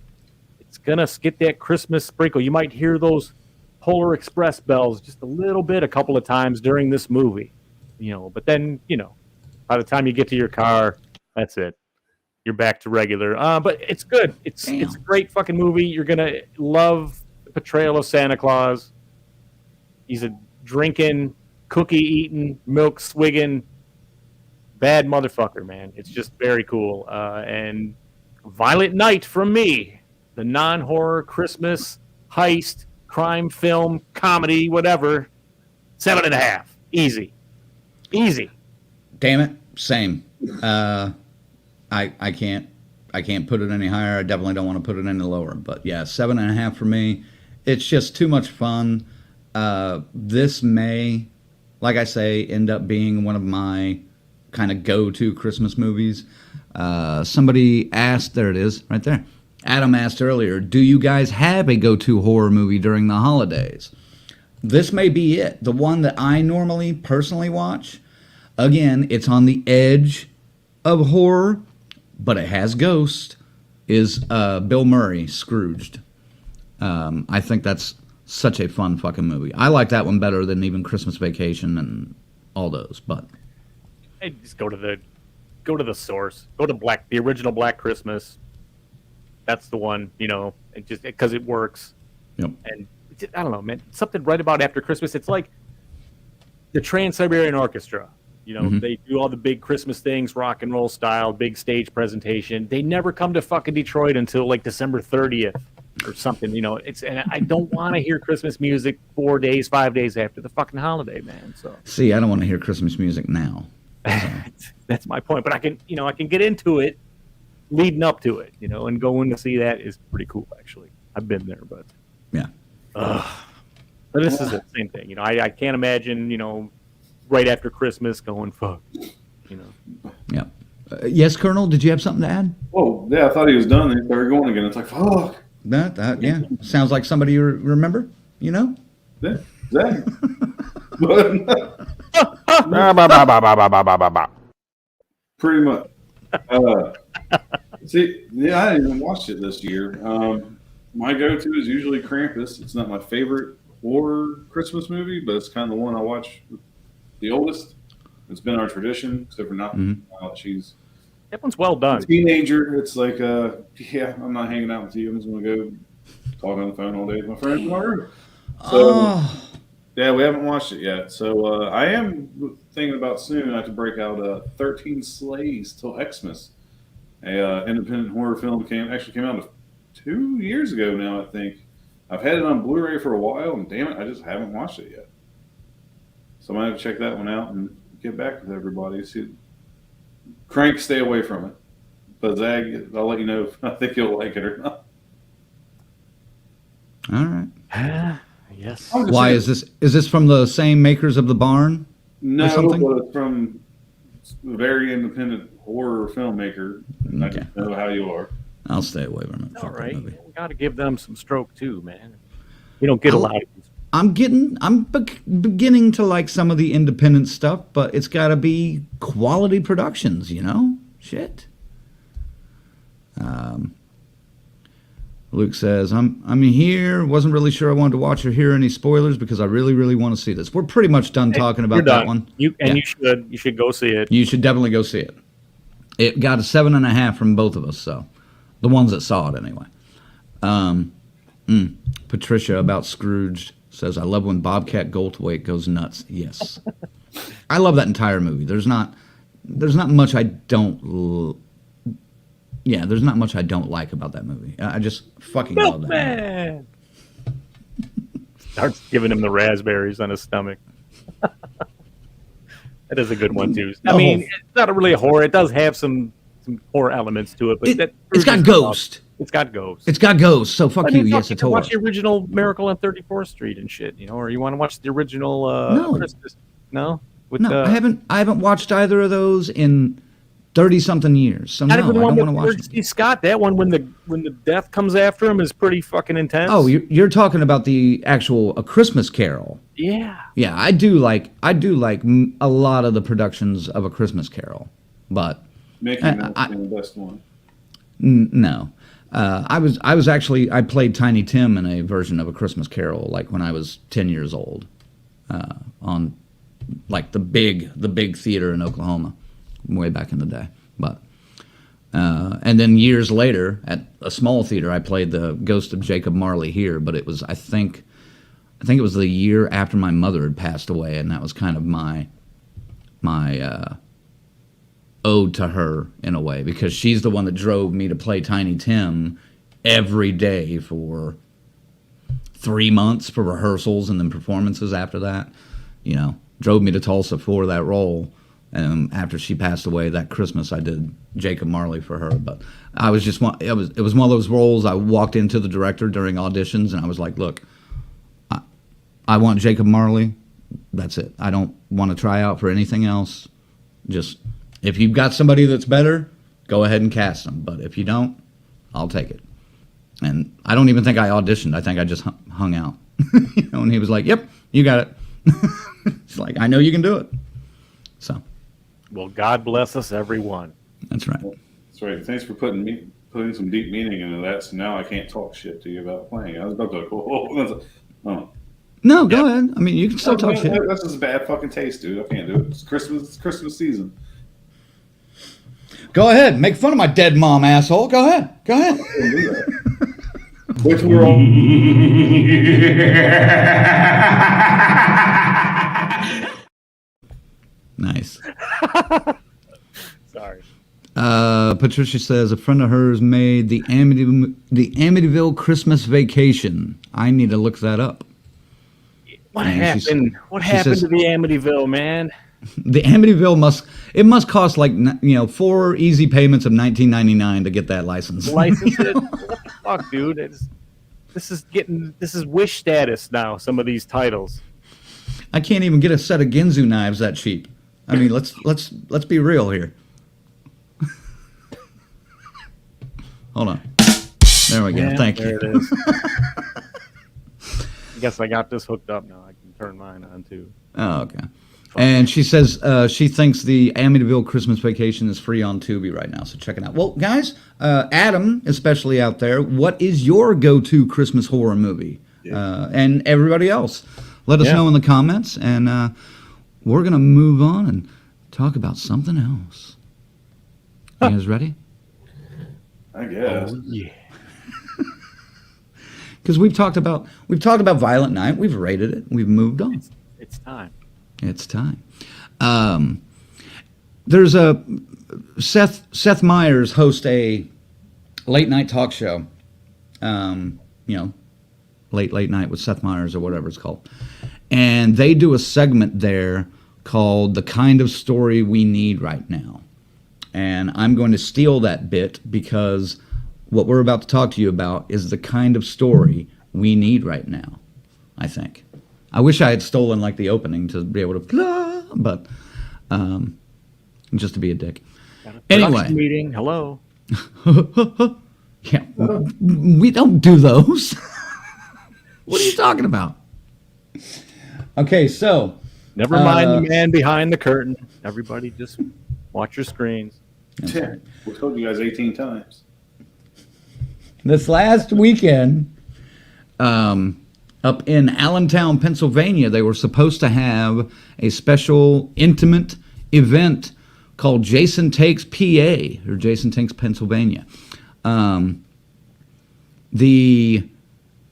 it's gonna get that Christmas sprinkle. You might hear those Polar Express bells just a little bit, a couple of times during this movie, But then, by the time you get to your car, that's it. You're back to regular. But it's good. It's a great fucking movie. You're gonna love the portrayal of Santa Claus. He's a drinking, cookie eating, milk swigging, bad motherfucker, man. It's just very cool. And Violent Night from me, the non-horror Christmas heist crime film comedy, whatever. 7.5, easy. Damn it, same. I can't put it any higher. I definitely don't want to put it any lower. But yeah, 7.5 for me. It's just too much fun. This may, like I say, end up being one of my kind of go-to Christmas movies. Somebody asked, there it is, right there. Adam asked earlier, do you guys have a go-to horror movie during the holidays? This may be it. The one that I normally personally watch. Again, it's on the edge of horror, but it has ghosts, is Bill Murray, Scrooged. I think that's such a fun fucking movie. I like that one better than even Christmas Vacation and all those, but I just go to the source. Go to the original Black Christmas. That's the one, just because it works. Yep. And I don't know, man. Something right about after Christmas. It's like the Trans-Siberian Orchestra. They do all the big Christmas things, rock and roll style, big stage presentation. They never come to fucking Detroit until like December 30th or something. And I don't want to hear Christmas music 4 days, 5 days after the fucking holiday, man. So see, I don't want to hear Christmas music now. So. That's my point. But I can get into it leading up to it, and going to see that is pretty cool. Actually, I've been there, but yeah. But this is the same thing. I can't imagine, right after Christmas going fuck. Yeah. Yes, Colonel. Did you have something to add? Oh yeah, I thought he was done. He started going again. It's like fuck. That yeah. Sounds like somebody you remember. Yeah, exactly. Pretty much. See, yeah, I didn't even watch it this year. My go-to is usually Krampus. It's not my favorite horror Christmas movie, but it's kind of the one I watch with the oldest. It's been our tradition, except for now that she's that one's well done. A teenager. It's like, yeah, I'm not hanging out with you. I'm just going to go talk on the phone all day with my friends in my room. So, yeah, we haven't watched it yet. So I am thinking about soon I have to break out 13 Slays Till Xmas. A independent horror film came out 2 years ago now, I think. I've had it on Blu-ray for a while, and damn it, I just haven't watched it yet. So I might have to check that one out and get back with everybody. See, Crank, stay away from it. But Zag, I'll let you know if I think you'll like it or not. All right. Yes. Why is this? Is this from the same makers of The Barn? No, but it's from a very independent horror filmmaker. Okay. I just know how you are. I'll stay away from it. All right. We got to give them some stroke too, man. You don't get a lot of these. I'm beginning to like some of the independent stuff, but it's got to be quality productions, Shit. Luke says, I'm here. Wasn't really sure I wanted to watch or hear any spoilers because I really, really want to see this. We're pretty much done talking about that one. You should go see it. You should definitely go see it. It got a 7.5 from both of us, so the ones that saw it anyway. Patricia about Scrooged says, I love when Bobcat Goldthwait goes nuts. Yes. I love that entire movie. There's not much I don't there's not much I don't like about that movie. I just fucking love that movie. Starts giving him the raspberries on his stomach. That is a good one too. I mean, it's not really a horror. It does have some horror elements to it, but it's got ghosts. It's got ghosts. It's got ghosts. So fuck you. Yes, it's horror. Watch the original Miracle on 34th Street and shit, or you want to watch the original? No. I haven't watched either of those in 30-something years. So I don't want to watch Steve Scott. That one, when the death comes after him, is pretty fucking intense. Oh, you're talking about the actual A Christmas Carol. Yeah. Yeah, I do like a lot of the productions of A Christmas Carol, but Mickey Mouse being the best one. No. I played Tiny Tim in a version of A Christmas Carol, like when I was 10 years old, on like the big theater in Oklahoma, way back in the day. But and then years later at a small theater, I played the Ghost of Jacob Marley here. But it was I think it was the year after my mother had passed away, and that was kind of my ode to her in a way, because she's the one that drove me to play Tiny Tim every day for 3 months for rehearsals and then performances after that. Drove me to Tulsa for that role. And after she passed away that Christmas, I did Jacob Marley for her. But it was one of those roles. I walked into the director during auditions and I was like, look, I want Jacob Marley. That's it. I don't want to try out for anything else. Just, if you've got somebody that's better, go ahead and cast them. But if you don't, I'll take it. And I don't even think I auditioned. I think I just hung out. And he was like, yep, you got it. It's like, I know you can do it. So. Well, God bless us, everyone. That's right. That's right. Thanks for putting some deep meaning into that. So now I can't talk shit to you about playing. I was about to go, oh. No, go ahead. I mean, you can still talk shit. That's just bad fucking taste, dude. I can't do it. It's Christmas season. Go ahead. Make fun of my dead mom, asshole. Go ahead. Which we're all. Nice. Sorry. Patricia says a friend of hers made the Amityville Christmas Vacation. I need to look that up. What happened? What happened to the Amityville, man? The Amityville must cost like 4 easy payments of $19.99 to get that license. License it? What the fuck, dude? This is Wish status now. Some of these titles. I can't even get a set of Ginzu knives that cheap. I mean, let's be real here. Hold on. There we go. Yeah, Thank you. There it is. I guess I got this hooked up now. I can turn mine on too. Oh, okay. And she says she thinks the Amityville Christmas Vacation is free on Tubi right now, so check it out. Well, guys, Adam, especially out there, what is your go-to Christmas horror movie? Yeah. And everybody else, let us know in the comments, and we're going to move on and talk about something else. You guys ready? I guess. Oh, yeah. Because we've talked about Violent Night, we've rated it, we've moved on. It's time. It's time. There's a Seth Meyers hosts a late night talk show. Late night with Seth Meyers or whatever it's called, and they do a segment there called "The Kind of Story We Need Right Now," and I'm going to steal that bit because what we're about to talk to you about is the kind of story we need right now. I think. I wish I had stolen like the opening to be able to blah, but just to be a dick. Anyway, meeting. Hello. Yeah, we don't do those. What are you talking about? Okay, so Never mind the man behind the curtain. Everybody just watch your screens. Okay. We told you guys 18 times. This last weekend, up in Allentown, Pennsylvania, they were supposed to have a special intimate event called Jason Takes PA, or Jason Takes Pennsylvania. The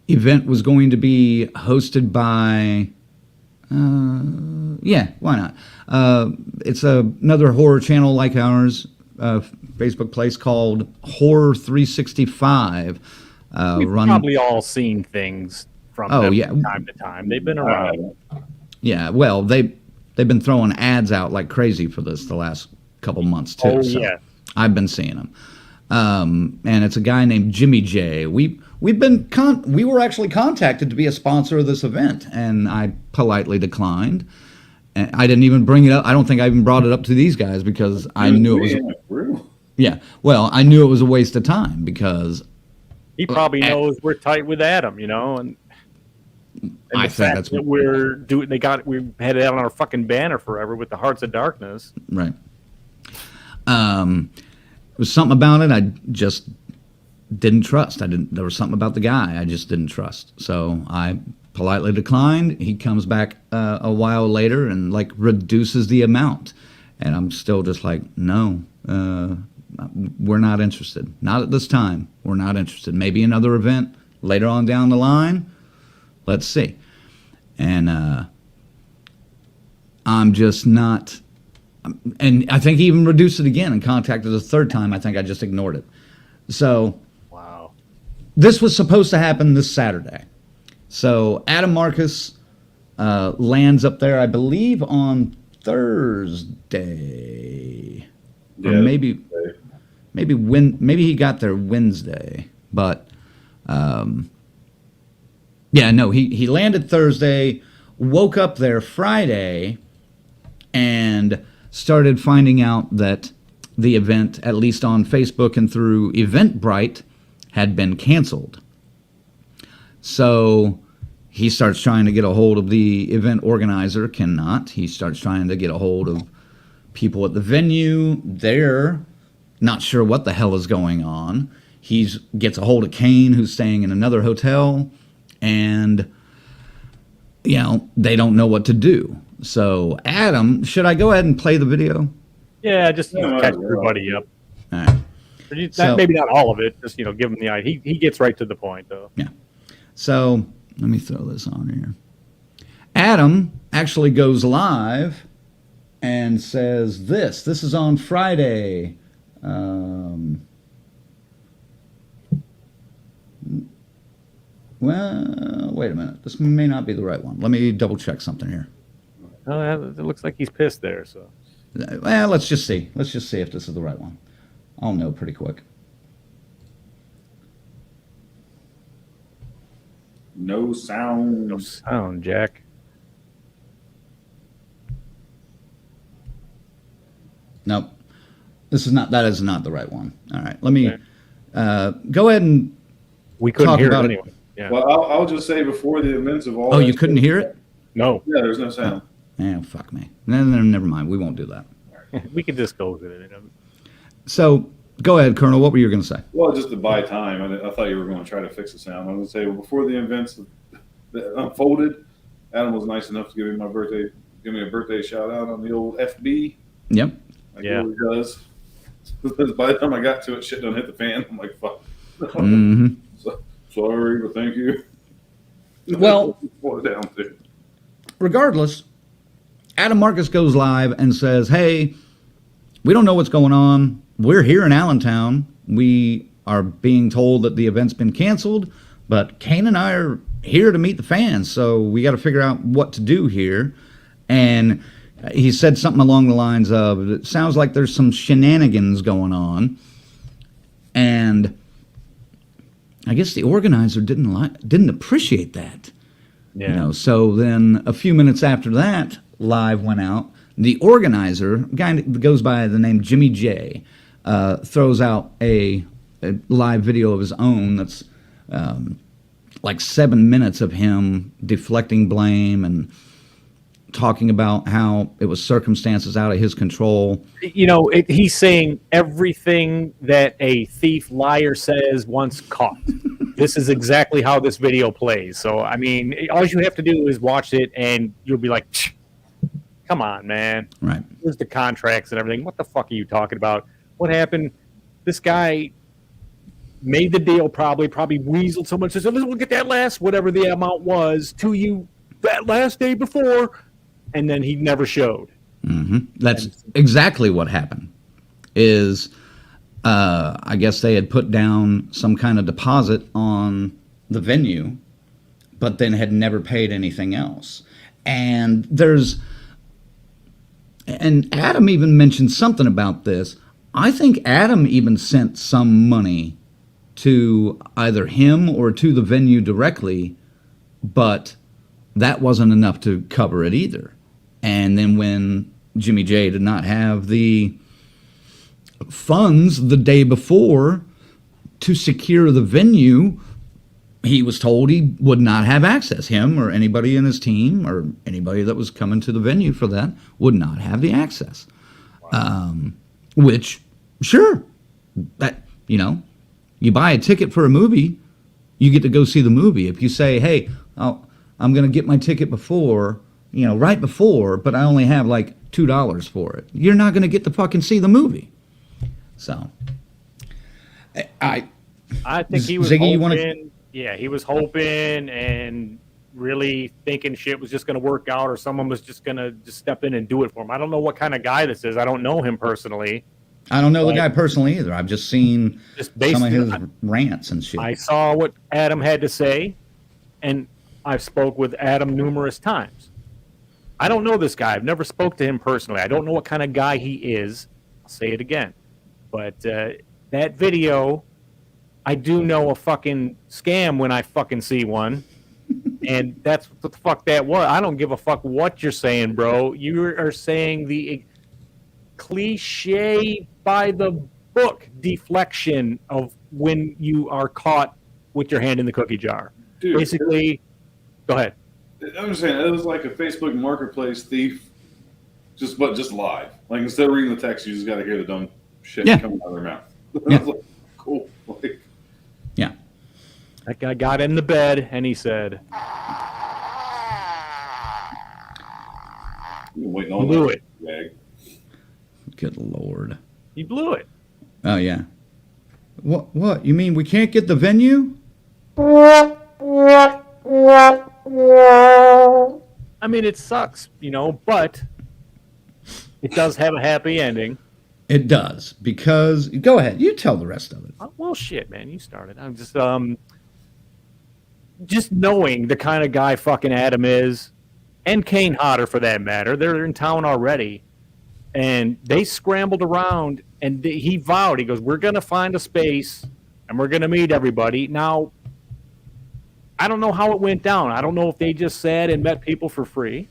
event was going to be hosted by, why not? It's another horror channel like ours, Facebook place called Horror 365. We've probably all seen things from them from time to time. They've been around. Yeah, well, they've been throwing ads out like crazy for this the last couple months too. Oh, so yeah. I've been seeing them. And it's a guy named Jimmy J. We were actually contacted to be a sponsor of this event, and I politely declined. And I didn't even bring it up. I don't think I even brought it up to these guys because I knew it was. Yeah, well, I knew it was a waste of time because he probably knows we're tight with Adam, and I the think fact that we're doing. We had it out on our fucking banner forever with the Hearts of Darkness. Right. It was something about it. I just didn't trust. There was something about the guy I just didn't trust. So I politely declined. He comes back a while later and like reduces the amount. And I'm still just like, no, we're not interested. Not at this time. We're not interested. Maybe another event later on down the line. Let's see. And I'm just not. And I think he even reduced it again and contacted us a third time. I think I just ignored it. So Wow. this was supposed to happen this Saturday. So Adam Marcus lands up there, I believe, on Thursday, or Yeah, maybe he got there Wednesday, but yeah, no, he landed Thursday, woke up there Friday, and started finding out that the event, at least on Facebook and through Eventbrite, had been canceled. So he starts trying to get a hold of the event organizer, cannot. He starts trying to get a hold of people at the venue. They're not sure what the hell is going on. He gets a hold of Kane, who's staying in another hotel, and, you know, they don't know what to do. So, Adam, should I go ahead and play the video? Yeah, just Yeah, catch well. everybody up. All right. Maybe not all of it. Just give him the idea. He gets right to the point, though. Yeah. So, let me throw this on here. Adam actually goes live and says this. This is on Friday. Well, wait a minute. This may not be the right one. Let me double check something here. It looks like he's pissed there. So Well, let's just see. Let's just see if this is the right one. I'll know pretty quick. No sound. no sound, Jack. Nope. That is not the right one. All right. Let me Okay. go ahead and We couldn't talk hear it about it. anyway. Yeah. Well, I'll just say before the events of all. Oh, that you couldn't stuff- hear it? No, Yeah, there's no sound. Fuck me. Never mind. We won't do that. we could just go with it. So, go ahead, Colonel. What were you going to say? Well, just to buy time. I thought you were going to try to fix the sound. I was going to say, well, before the events that unfolded, Adam was nice enough to give me a birthday shout out on the old FB. Yep. Like Yeah. he always does. By the time I got to it, shit done hit the fan. I'm like, fuck. hmm Sorry, but thank you. Well- Slow it down too. Regardless, Adam Marcus goes live and says, hey, we don't know what's going on. We're here in Allentown. We are being told that the event's been canceled, but Kane and I are here to meet the fans, so we got to figure out what to do here. And he said something along the lines of, it sounds like there's some shenanigans going on. And I guess the organizer didn't appreciate that. Yeah. You know, so then a few minutes after that, live went out. The organizer, a guy that goes by the name Jimmy J, throws out a live video of his own that's like 7 minutes of him deflecting blame and talking about how it was circumstances out of his control. He's saying everything that a thief liar says once caught. This is exactly how this video plays. So, I mean, all you have to do is watch it, and you'll be like, come on, man. Right. Here's the contracts and everything. What the fuck are you talking about? What happened? This guy made the deal probably weaseled so much. Says, we'll get that last, whatever the amount was, to you that last day before, and then he never showed. That's exactly what happened. Is I guess they had put down some kind of deposit on the venue, but then had never paid anything else. And Adam even mentioned something about this. I think Adam even sent some money to either him or to the venue directly, but that wasn't enough to cover it either. And then when Jimmy J did not have the funds the day before to secure the venue, he was told he would not have access. Him or anybody in his team or anybody that was coming to the venue for that would not have the access. Which, sure, that, you You buy a ticket for a movie, you get to go see the movie. If you say, hey, I'm going to get my ticket before, right before, but I only have like $2 for it, you're not going to get to fucking see the movie. So, I think he was Ziggy, hoping, he was hoping and really thinking shit was just going to work out, or someone was just going to just step in and do it for him. I don't know what kind of guy this is. I don't know him personally. I don't know the guy personally either. I've just seen some of his rants and shit. I saw what Adam had to say, and I've spoke with Adam numerous times. I don't know this guy. I've never spoke to him personally. I don't know what kind of guy he is. I'll say it again. But that video, I do know a fucking scam when I fucking see one. And that's what the fuck that was. I don't give a fuck what you're saying, bro. You are saying the cliche by the book deflection of when you are caught with your hand in the cookie jar. Dude, basically, go ahead. I'm just saying, it was like a Facebook marketplace thief, just live. Like, instead of reading the text, you just got to hear the dumb shit coming out of their mouth. Yeah. I was like, cool. Like, yeah. That guy got in the bed and he said, waiting on blew it. Gag. Good Lord. He blew it. Oh, yeah. What? You mean we can't get the venue? I mean, it sucks, but it does have a happy ending. It does, because... Go ahead. You tell the rest of it. Well, shit, man. You started. I'm just knowing the kind of guy fucking Adam is, and Kane Hodder for that matter. They're in town already. And they scrambled around, and he vowed, he goes, we're going to find a space, and we're going to meet everybody. Now, I don't know how it went down. I don't know if they just sat and met people for free.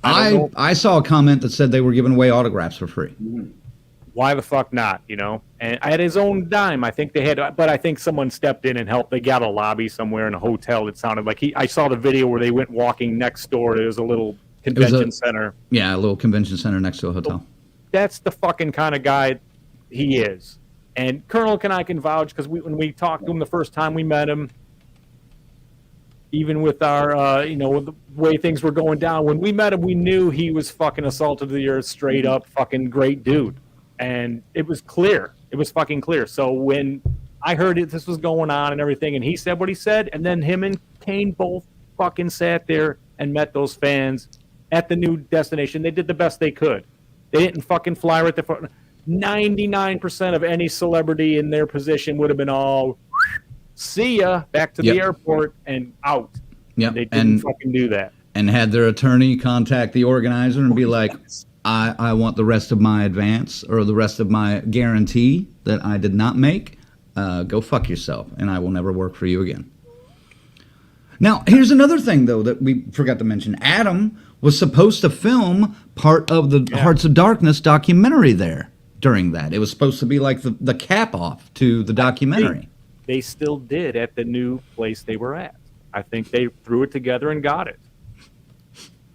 I saw a comment that said they were giving away autographs for free. Why the fuck not, And at his own dime, I think they had, but I think someone stepped in and helped. They got a lobby somewhere in a hotel. It sounded like I saw the video where they went walking next door. There's a little convention center. Yeah, a little convention center next to a hotel. That's the fucking kind of guy he is. And Colonel and I can vouch, because when we talked to him the first time we met him, even with our, with the way things were going down, when we met him, we knew he was fucking assaulted to the earth, straight up fucking great dude. And it was clear. It was fucking clear. So when I heard this was going on and everything, and he said what he said, and then him and Kane both fucking sat there and met those fans at the new destination. They did the best they could. They didn't fucking fly right there. 99% of any celebrity in their position would have been all, see ya, back to the airport and out. Yeah, they didn't fucking do that. And had their attorney contact the organizer and be like, I want the rest of my advance or the rest of my guarantee that I did not make. Go fuck yourself, and I will never work for you again. Now, here's another thing, though, that we forgot to mention. Adam was supposed to film part of the Hearts of Darkness documentary there during that. It was supposed to be like the cap-off to the documentary. They still did at the new place they were at. I think they threw it together and got it.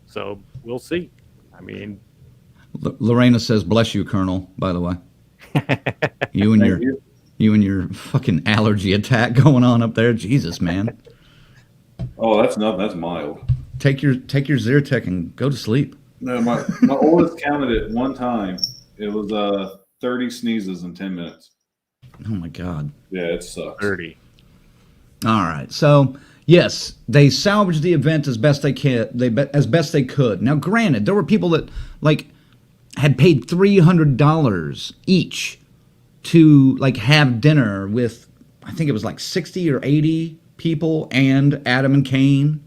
So, we'll see. I mean... Lorena says, bless you, Colonel, by the way. You and your fucking allergy attack going on up there. Jesus, man. Oh, that's mild. Take your Zyrtec and go to sleep. No, my oldest counted it one time. It was 30 sneezes in 10 minutes. Oh my God. Yeah, it sucks. 30. All right. So, yes, they salvaged the event as best they could. Now, granted, there were people that had paid $300 each to have dinner with, I think it was 60 or 80 people and Adam and Kane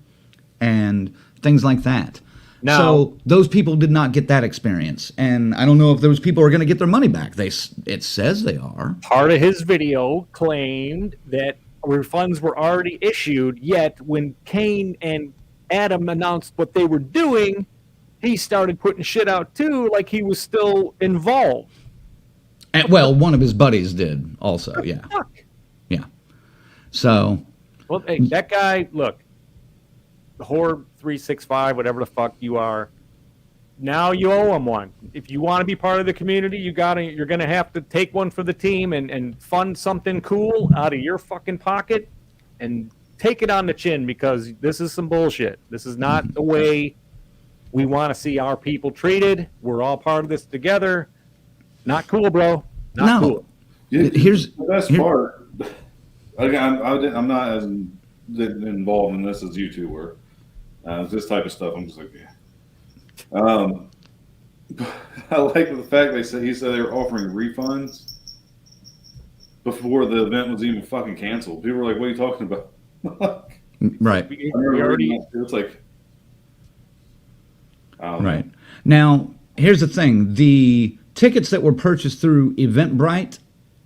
and things like that. Now, so those people did not get that experience, and I don't know if those people are going to get their money back. It says they are. Part of his video claimed that refunds were already issued, yet when Kane and Adam announced what they were doing, he started putting shit out too, like he was still involved. And, well, one of his buddies did also, yeah. Fuck? Yeah. So. Well, hey, that guy, look, the Horror 365, whatever the fuck you are, now you owe them one. If you want to be part of the community, you're gonna have to take one for the team and fund something cool out of your fucking pocket and take it on the chin, because this is some bullshit. This is not the way we want to see our people treated. We're all part of this together. Not cool, bro. Not cool. Here's the best part. I'm not as involved in this as you two were. This type of stuff, I'm just like, yeah. I like the fact he said they were offering refunds before the event was even fucking canceled. People were like, "What are you talking about?" right. We already. It's like, Right. Now, here's the thing: the tickets that were purchased through Eventbrite,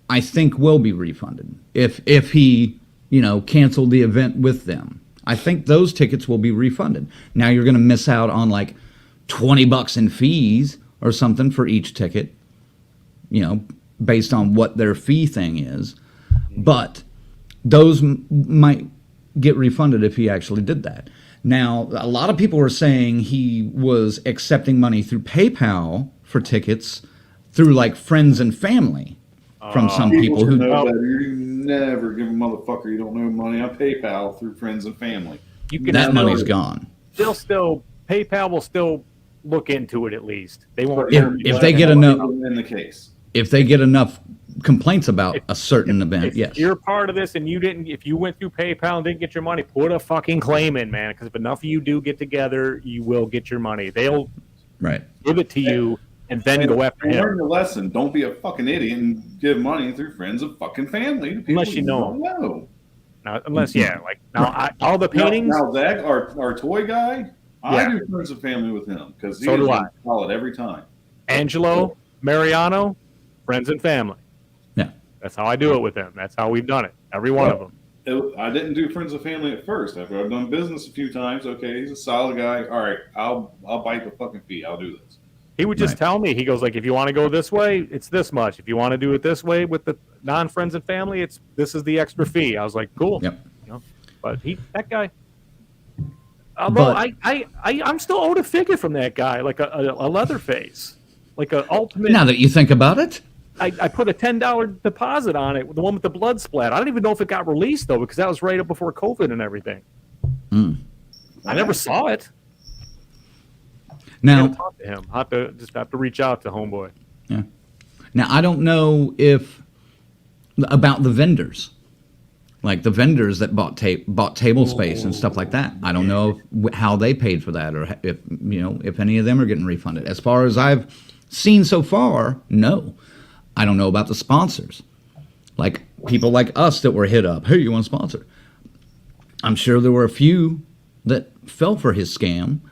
I think, will be refunded if he, canceled the event with them. I think those tickets will be refunded. Now you're going to miss out on like $20 in fees or something for each ticket, based on what their fee thing is. But those might get refunded if he actually did that. Now, a lot of people were saying he was accepting money through PayPal for tickets through like friends and family from some people who know that you never give a motherfucker you don't know money on PayPal through friends and family. That money's gone. PayPal will still look into it at least. They won't. If they get enough in the case. If they get enough complaints about a certain event, yes. If you're part of this and if you went through PayPal and didn't get your money, put a fucking claim in, man. Because if enough of you do get together, you will get your money. They'll give it to you and then go after him. Learn the lesson. Don't be a fucking idiot and give money through friends and fucking family to people unless you know. No. Now, all the paintings. Now Zach, our toy guy, I do friends and family with him because he's solid every time. Angelo, Mariano, friends and family. Yeah, that's how I do it with them. That's how we've done it. Every one of them. I didn't do friends and family at first. After I've done business a few times, okay, he's a solid guy. All right, I'll bite the fucking fee. I'll do this. He would just tell me. He goes like, if you want to go this way, it's this much. If you want to do it this way with the non-friends and family, this is the extra fee. I was like, cool. Yep. But that guy. Although I'm still owed a figure from that guy, like a leather face, like an ultimate. Now that you think about it, I put a $10 deposit on it, the one with the blood splat. I don't even know if it got released though, because that was right up before COVID and everything. I never saw it. Now, talk to him. Have to reach out to homeboy. Yeah. Now I don't know about the vendors, like the vendors that bought table space and stuff like that. I don't know how they paid for that, or if any of them are getting refunded. As far as I've seen so far, no. I don't know about the sponsors, like people like us that were hit up. Hey, you want to sponsor? I'm sure there were a few that fell for his scam.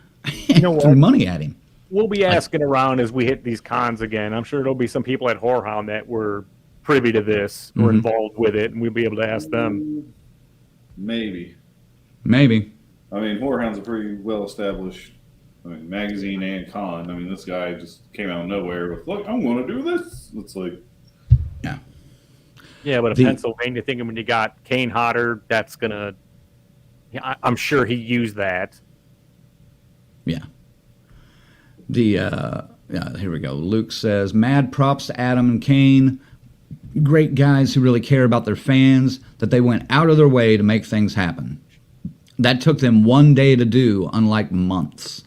Threw money at him. We'll be asking around as we hit these cons again. I'm sure there'll be some people at Whorehound that were privy to this or involved with it, and we'll be able to ask them. Maybe. I mean, Whorehound's a pretty well-established magazine and con. This guy just came out of nowhere with, look, I'm going to do this. It's like... Yeah, but Pennsylvania thing, when you got Kane Hodder, that's going to... I'm sure he used that. Yeah. Here we go. Luke says, mad props to Adam and Kane. Great guys who really care about their fans, that they went out of their way to make things happen. That took them one day to do, unlike months.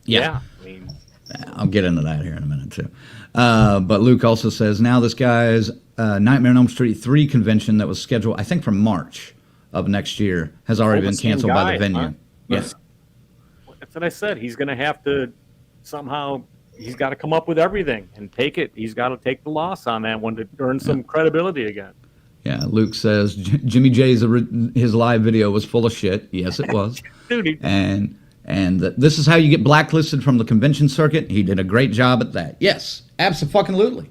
Yeah. I'll get into that here in a minute, too. But Luke also says, now this guy's Nightmare on Elm Street 3 convention that was scheduled, I think, for March of next year, has already been canceled by the venue. Huh? Yes. That's what I said. He's going to have to somehow, he's got to come up with everything and take it. He's got to take the loss on that one to earn some credibility again. Yeah, Luke says Jimmy J's his live video was full of shit. Yes, it was. Dude, and this is how you get blacklisted from the convention circuit. He did a great job at that. Yes, absolutely.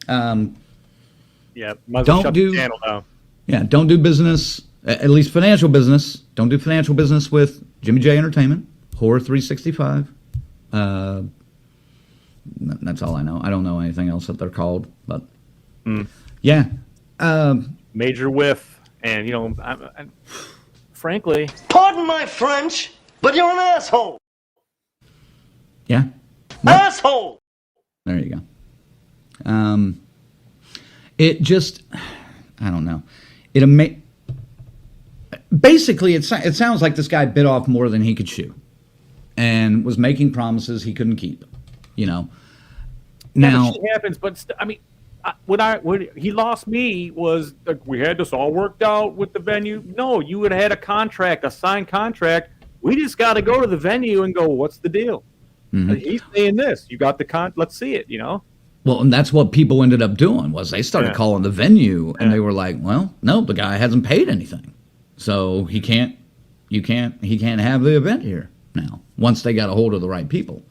Yeah, might as well shut the channel down. Yeah, don't do business, at least financial business. Don't do financial business with Jimmy J Entertainment, Horror 365. That's all I know. I don't know anything else that they're called, but yeah. Major whiff, and frankly, pardon my French, but you're an asshole. Yeah, Asshole! There you go. It just, I don't know. Basically, it sounds like this guy bit off more than he could chew, and was making promises he couldn't keep. You know. Now shit happens, but I mean, when he lost me was like, we had this all worked out with the venue. No, you would have had a signed contract. We just got to go to the venue and go, what's the deal? Mm-hmm. He's saying this. You got the let's see it. You know. Well, and that's what people ended up doing was they started calling the venue, and they were like, well, no, the guy hasn't paid anything, so he can't have the event here now. Once they got a hold of the right people.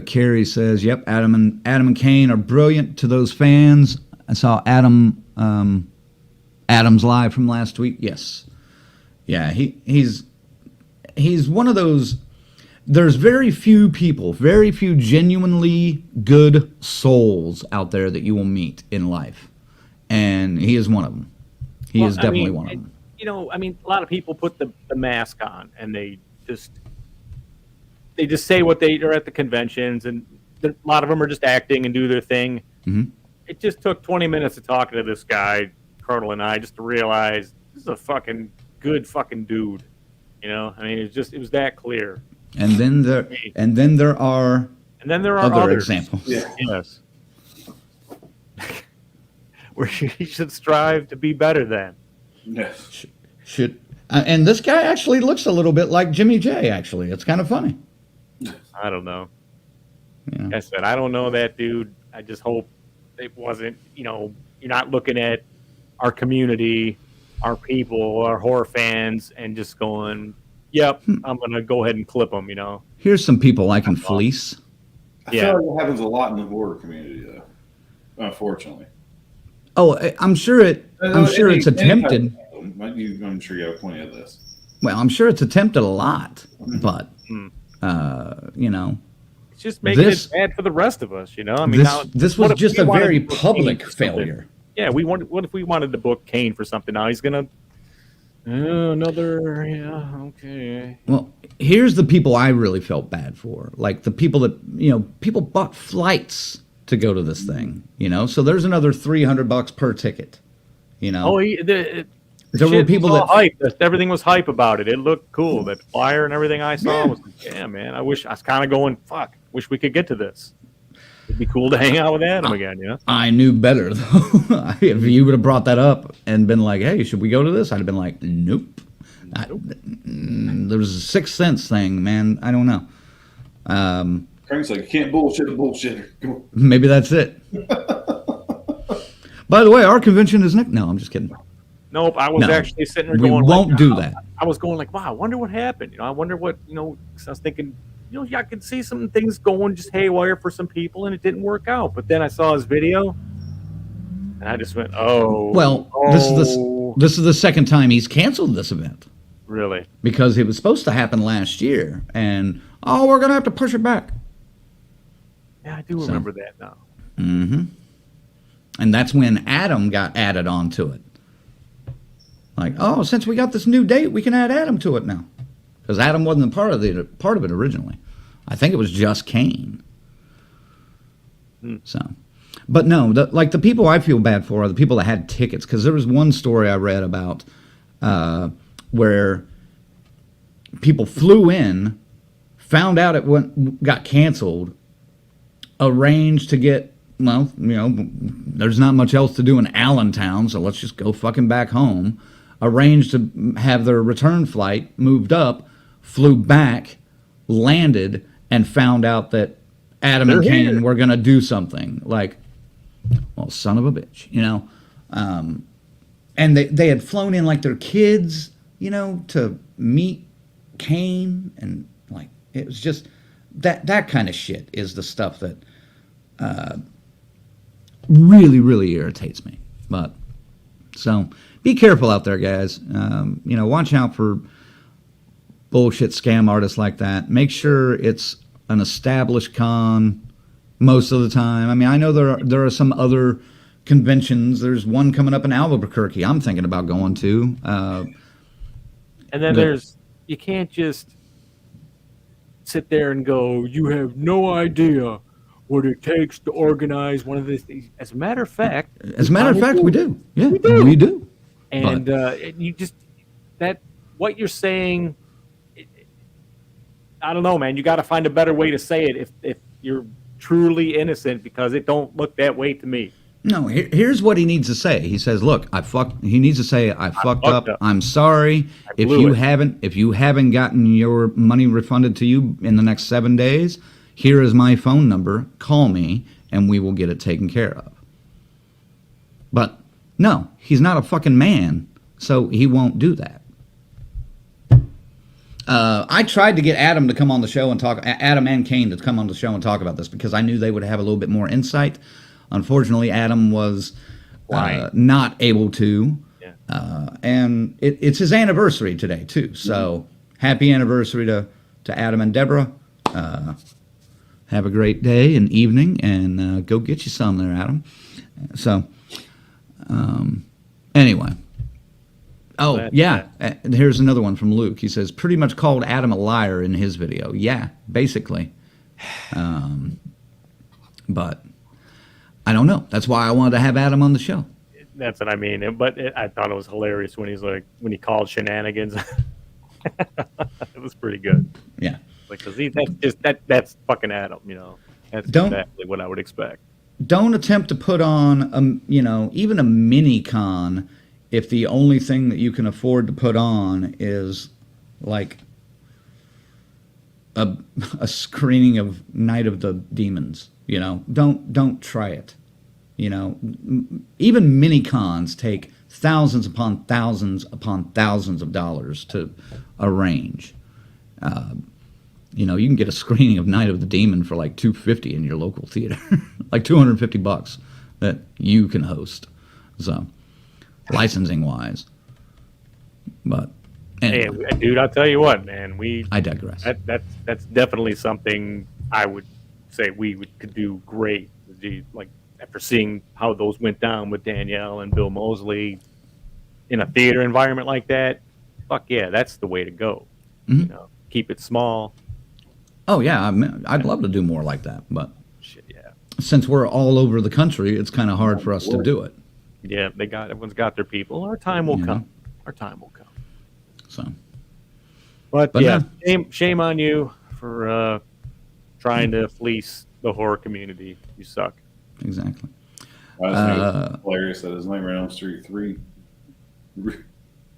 Carrie says, "Yep, Adam and Kane are brilliant to those fans." I saw Adam's live from last week. Yes, yeah, he's one of those. There's very few genuinely good souls out there that you will meet in life, and he is one of them. He is definitely one of them. You know, I mean, a lot of people put the mask on, and they just say what they're at the conventions, and a lot of them are just acting and do their thing. Mm-hmm. It just took 20 minutes of talking to this guy, Colonel and I, just to realize this is a fucking good fucking dude. You know, I mean, it was that clear. And then there are other others. examples. Yeah. Yes. Where you should strive to be better than. Yes. And this guy actually looks a little bit like Jimmy J. Actually, it's kind of funny. I don't know. Yeah. Like I said, I don't know that dude. I just hope it wasn't. You know, you're not looking at our community, our people, our horror fans, and just going, "Yep, I'm gonna go ahead and clip them." You know. Here's some people I can fleece. I feel like it happens a lot in the horror community, though. Unfortunately. Oh, I'm sure it's attempted. I'm sure you have plenty of this. Well, I'm sure it's attempted a lot, but you know, it's just making it bad for the rest of us. You know, I mean, this was just a very public failure. Yeah, what if we wanted to book Kane for something? Now he's gonna another. Yeah, okay. Well, here's the people I really felt bad for, like the people that people bought flights to go to this thing. You know, so there's another $300 per ticket. You know. Oh, there were people that hype. Everything was hype about it. It looked cool. That flyer and everything I saw was like, yeah, man. I was kind of going, fuck. Wish we could get to this. It'd be cool to hang out with Adam again. You know. I knew better though. If you would have brought that up and been like, "Hey, should we go to this?" I'd have been like, "Nope." There was a Sixth Sense thing, man. I don't know. Frank's like, you can't bullshit a bullshitter. Come on. Maybe that's it. By the way, our convention is next. No, I'm just kidding. Nope, I was actually sitting there we going, won't do that. I was going like, wow, I wonder what happened. You know, I wonder what, cause I was thinking, I could see some things going just haywire for some people and it didn't work out. But then I saw his video and I just went, oh. Well, this is the second time he's canceled this event. Really? Because it was supposed to happen last year and, we're going to have to push it back. Yeah, I do remember that now. Mm-hmm. And that's when Adam got added onto it. Like, since we got this new date, we can add Adam to it now, because Adam wasn't part of it originally. I think it was just Kane. So, but no, the people I feel bad for are the people that had tickets, because there was one story I read about where people flew in, found out it got canceled, arranged to get. Well, there's not much else to do in Allentown, so let's just go fucking back home. Arranged to have their return flight moved up, flew back, landed, and found out that Adam and Kane were going to do something. Like, well, son of a bitch, And they had flown in like their kids, to meet Kane. And, like, it was just that kind of shit is the stuff that really, really irritates me. But, so... be careful out there, guys. Watch out for bullshit scam artists like that. Make sure it's an established con most of the time. I mean, I know there are some other conventions. There's one coming up in Albuquerque I'm thinking about going to. And then you can't just sit there and go, "You have no idea what it takes to organize one of these things." As a matter of fact, we do. Yeah, we do. And you just what you're saying. I don't know, man. You got to find a better way to say it if you're truly innocent, because it don't look that way to me. No, here's what he needs to say. He says, "Look, he needs to say, I fucked up. I'm sorry. If you haven't gotten your money refunded to you in the next 7 days, here is my phone number. Call me, and we will get it taken care of." But no, he's not a fucking man, so he won't do that. I tried to get Adam to come on the show and talk. Adam and Kane to come on the show and talk about this, because I knew they would have a little bit more insight. Unfortunately, Adam was not able to, and it's his anniversary today too. So happy anniversary to Adam and Deborah. Have a great day and evening, and go get you some there, Adam. So anyway. Oh, yeah. Here's another one from Luke. He says, pretty much called Adam a liar in his video. Yeah, basically. But I don't know. That's why I wanted to have Adam on the show. That's what I mean. But I thought it was hilarious when when he called shenanigans. It was pretty good. Yeah. Because that's fucking Adam, That's exactly what I would expect. Don't attempt to put on, even a mini con if the only thing that you can afford to put on is like a screening of Night of the Demons. Don't try it. Even mini cons take thousands upon thousands of dollars to arrange. You can get a screening of Night of the Demon for like $250 in your local theater, like $250 that you can host. So, licensing wise, but anyway. Hey, dude, I'll tell you what, man. I digress. That's definitely something I would say could do great. Like after seeing how those went down with Danielle and Bill Moseley in a theater environment like that, fuck yeah, that's the way to go. Mm-hmm. Keep it small. Oh yeah, I'd love to do more like that, but shit, yeah. Since we're all over the country, it's kind of hard for us to do it. Yeah, everyone's got their people. Our time will come. Our time will come. So, but yeah, shame on you for trying to fleece the horror community. You suck. Exactly. I just think it's hilarious that his Nightmare on Elm Street 3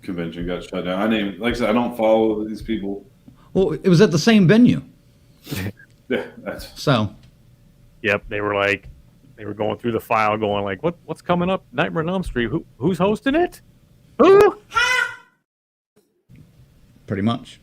convention got shut down. Like I said, I don't follow these people. Well, it was at the same venue. Yeah, so. Yep, they were going through the file, going like, "What's coming up? Nightmare on Elm Street? Who's hosting it? Who?" Pretty much.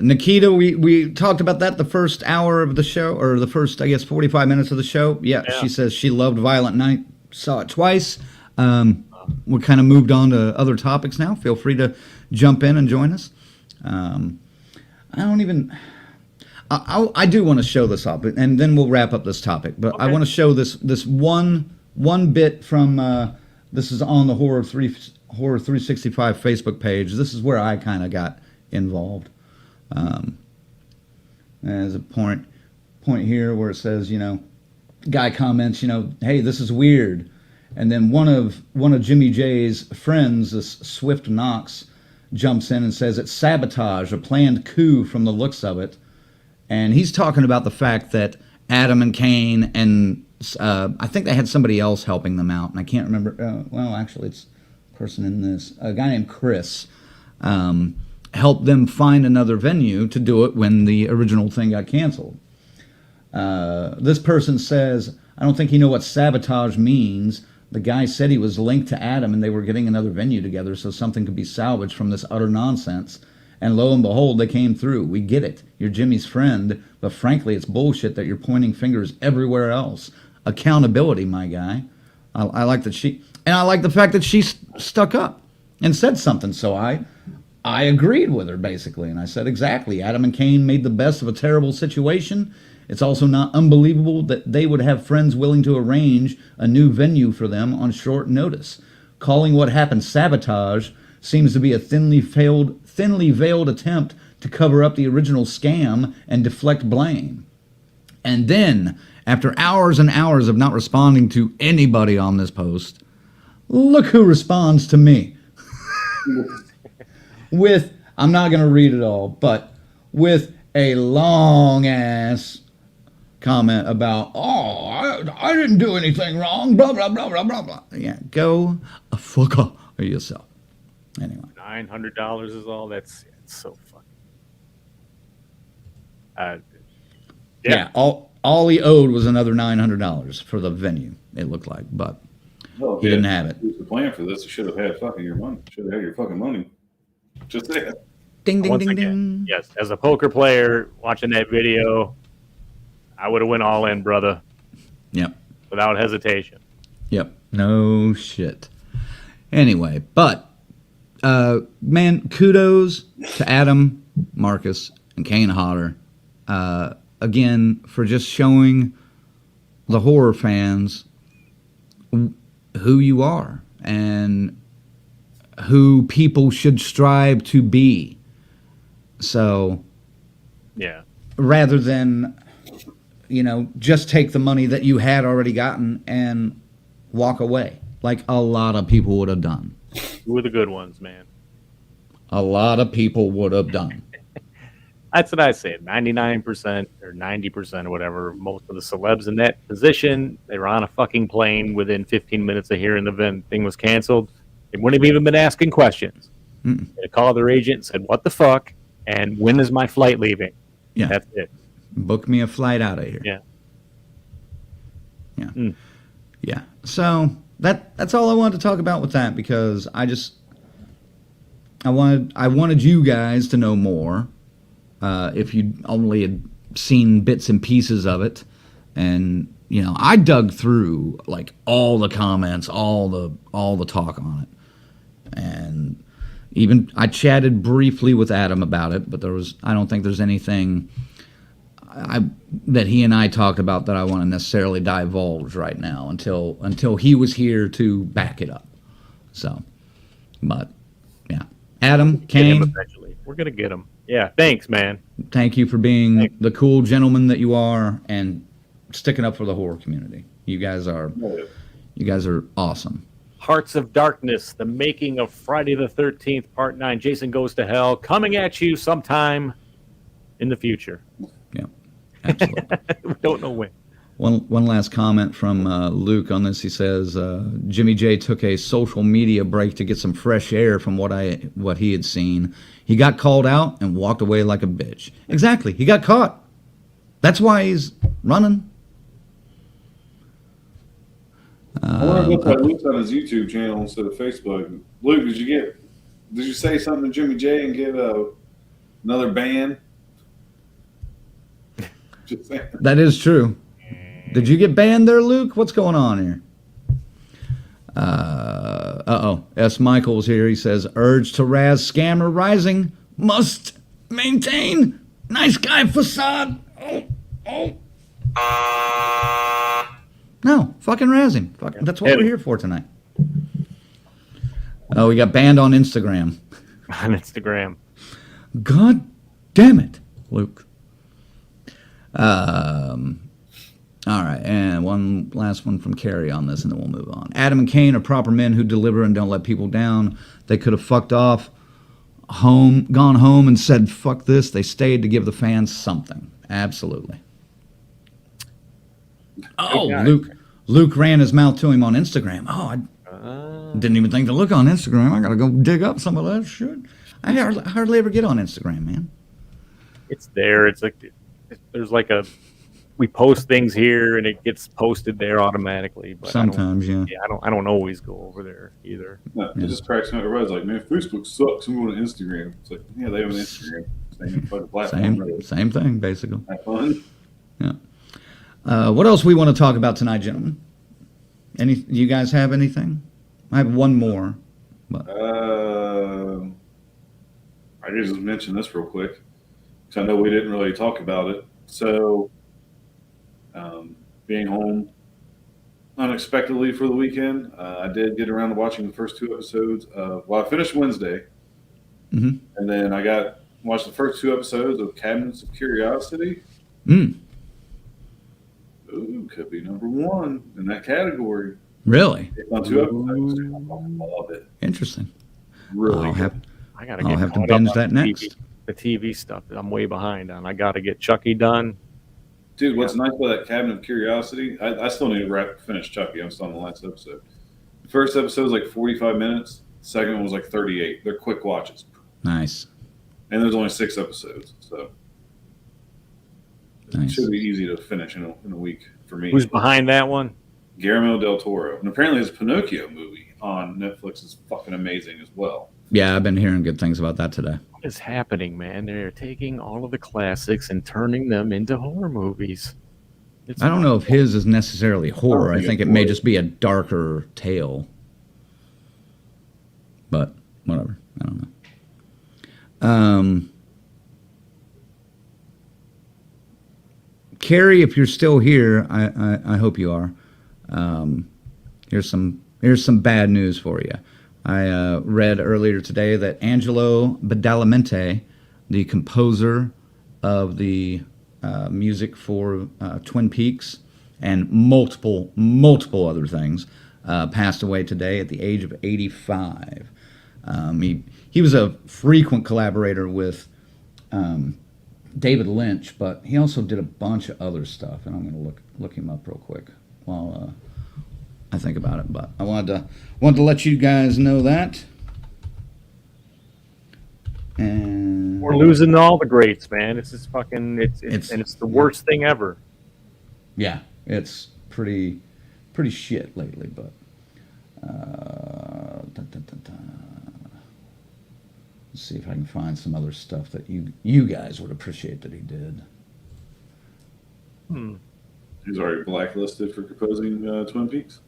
Nikita, we talked about that the first hour of the show, or the first, 45 minutes of the show. Yeah, she says she loved Violent Night, saw it twice. We kind of moved on to other topics now. Feel free to jump in and join us. I do want to show this up, and then we'll wrap up this topic. But okay. I want to show this one bit from this is on the Horror 365 Facebook page. This is where I kind of got involved. There's a point here where it says, guy comments, hey, this is weird, and then one of Jimmy J's friends, this Swift Knox, jumps in and says it's sabotage, a planned coup from the looks of it. And he's talking about the fact that Adam and Kane and I think they had somebody else helping them out, and I can't remember. Well, actually, it's a person in this, a guy named Chris, helped them find another venue to do it when the original thing got canceled. This person says, I don't think you know what sabotage means. The guy said he was linked to Adam and they were getting another venue together so something could be salvaged from this utter nonsense. And lo and behold, they came through. We get it. You're Jimmy's friend, but frankly, it's bullshit that you're pointing fingers everywhere else. Accountability, my guy. I like that I like the fact that she stuck up and said something. So I agreed with her, basically. And I said, exactly. Adam and Kane made the best of a terrible situation. It's also not unbelievable that they would have friends willing to arrange a new venue for them on short notice. Calling what happened sabotage seems to be a thinly veiled attempt to cover up the original scam and deflect blame. And then, after hours and hours of not responding to anybody on this post, look who responds to me. With, I'm not going to read it all, but with a long-ass comment about, I didn't do anything wrong, blah, blah, blah, blah, blah, blah. Yeah, go a fuck off yourself. Anyway. $900 is all. It's so fucking. Yeah, all he owed was another $900 for the venue, it looked like, but Well, he didn't have it. The plan for this, you should have had fucking your money. Should have had your fucking money. Just saying. Ding, ding, Once ding, again, ding. yes, as a poker player watching that video, I would have went all in, brother, Yep. without hesitation. Yep. No shit. Anyway, but man, kudos to Adam, Marcus, and Kane Hodder again for just showing the horror fans who you are and who people should strive to be. So, Yeah. rather than, just take the money that you had already gotten and walk away, like a lot of people would have done. Who were the good ones, man? A lot of people would have done. That's what I said. 99% or 90% or whatever, most of the celebs in that position, they were on a fucking plane within 15 minutes of hearing the thing was canceled. They wouldn't have even been asking questions. They called their agent and said, what the fuck? And when is my flight leaving? Yeah. That's it. Book me a flight out of here. Yeah. Yeah. Mm. Yeah. So that's all I wanted to talk about with that, because I wanted you guys to know more. If you only had seen bits and pieces of it, and I dug through like all the comments, all the talk on it, and even I chatted briefly with Adam about it, but I don't think there's anything that he and I talked about that I want to necessarily divulge right now until he was here to back it up. So, but yeah, Adam, Get him Kane, eventually. We're gonna get him. Yeah. Thanks, man. thank you for being the cool gentleman that you are and sticking up for the horror community. You guys are awesome. Hearts of Darkness, the making of Friday the 13th, Part 9, Jason Goes to Hell, coming at you sometime in the future. Yeah, absolutely. We don't know when. One last comment from Luke on this. He says Jimmy J took a social media break to get some fresh air from what he had seen. He got called out and walked away like a bitch. Exactly. He got caught. That's why he's running. I wonder if that Luke's on his YouTube channel instead of Facebook. Luke, did you say something to Jimmy J and get another ban? Just saying. That is true. Did you get banned there, Luke? What's going on here? S. Michaels here. He says, urge to razz scammer rising. Must maintain nice guy facade. No, fucking razz him. That's what we're here for tonight. Oh, we got banned on Instagram. On Instagram. God damn it, Luke. All right, and one last one from Carrie on this, and then we'll move on. Adam and Kane are proper men who deliver and don't let people down. They could have fucked off, gone home and said, fuck this. They stayed to give the fans something. Absolutely. Oh, Luke ran his mouth to him on Instagram. Oh, I didn't even think to look on Instagram. I got to go dig up some of that shit. I hardly ever get on Instagram, man. It's there. It's like there's like we post things here and it gets posted there automatically. But sometimes, yeah. I don't always go over there either. No, it just cracks me up. Everybody's like, man, Facebook sucks. I'm going to Instagram. It's like, yeah, they have an Instagram. Same fucking platform. Really. Same thing, basically. Have fun. Yeah. What else we want to talk about tonight, gentlemen? You guys have anything? I have one more. But I just mention this real quick because I know we didn't really talk about it. So, being home unexpectedly for the weekend, I did get around to watching the first two episodes. I finished Wednesday, and then I got watched the first 2 episodes of Cabinets of Curiosity. Mm. Ooh, could be number 1 in that category. Really? It's on 2 episodes. I love it. Interesting. Really I'll good. I gotta I'll get have to caught binge up on that the next. The TV stuff that I'm way behind on. I gotta get Chucky done. Dude, what's nice about that Cabinet of Curiosity, I still need to finish Chucky. I'm still on the last episode. The first episode was like 45 minutes. The second one was like 38. They're quick watches. Nice. And there's only 6 episodes. So it Nice. should be easy to finish in a week for me. Who's behind that one? Guillermo del Toro. And apparently his Pinocchio movie on Netflix is fucking amazing as well. Yeah, I've been hearing good things about that today. What is happening, man? They're taking all of the classics and turning them into horror movies. It's I don't know if his is necessarily horror. I think think it's it may horror. just be a darker tale. But whatever. I don't know. Carrie, if you're still here, I hope you are. Here's some bad news for you. I read earlier today that Angelo Badalamenti, the composer of the music for Twin Peaks and multiple other things, passed away today at the age of 85. He was a frequent collaborator with David Lynch, but he also did a bunch of other stuff, and I'm going to look him up real quick while I think about it. But I wanted to let you guys know that. And We're losing all the greats, man. It's just fucking. It's the worst thing ever. yeah, it's pretty shit lately. But let's see if I can find some other stuff that you guys would appreciate that he did. He's already blacklisted for composing Twin Peaks.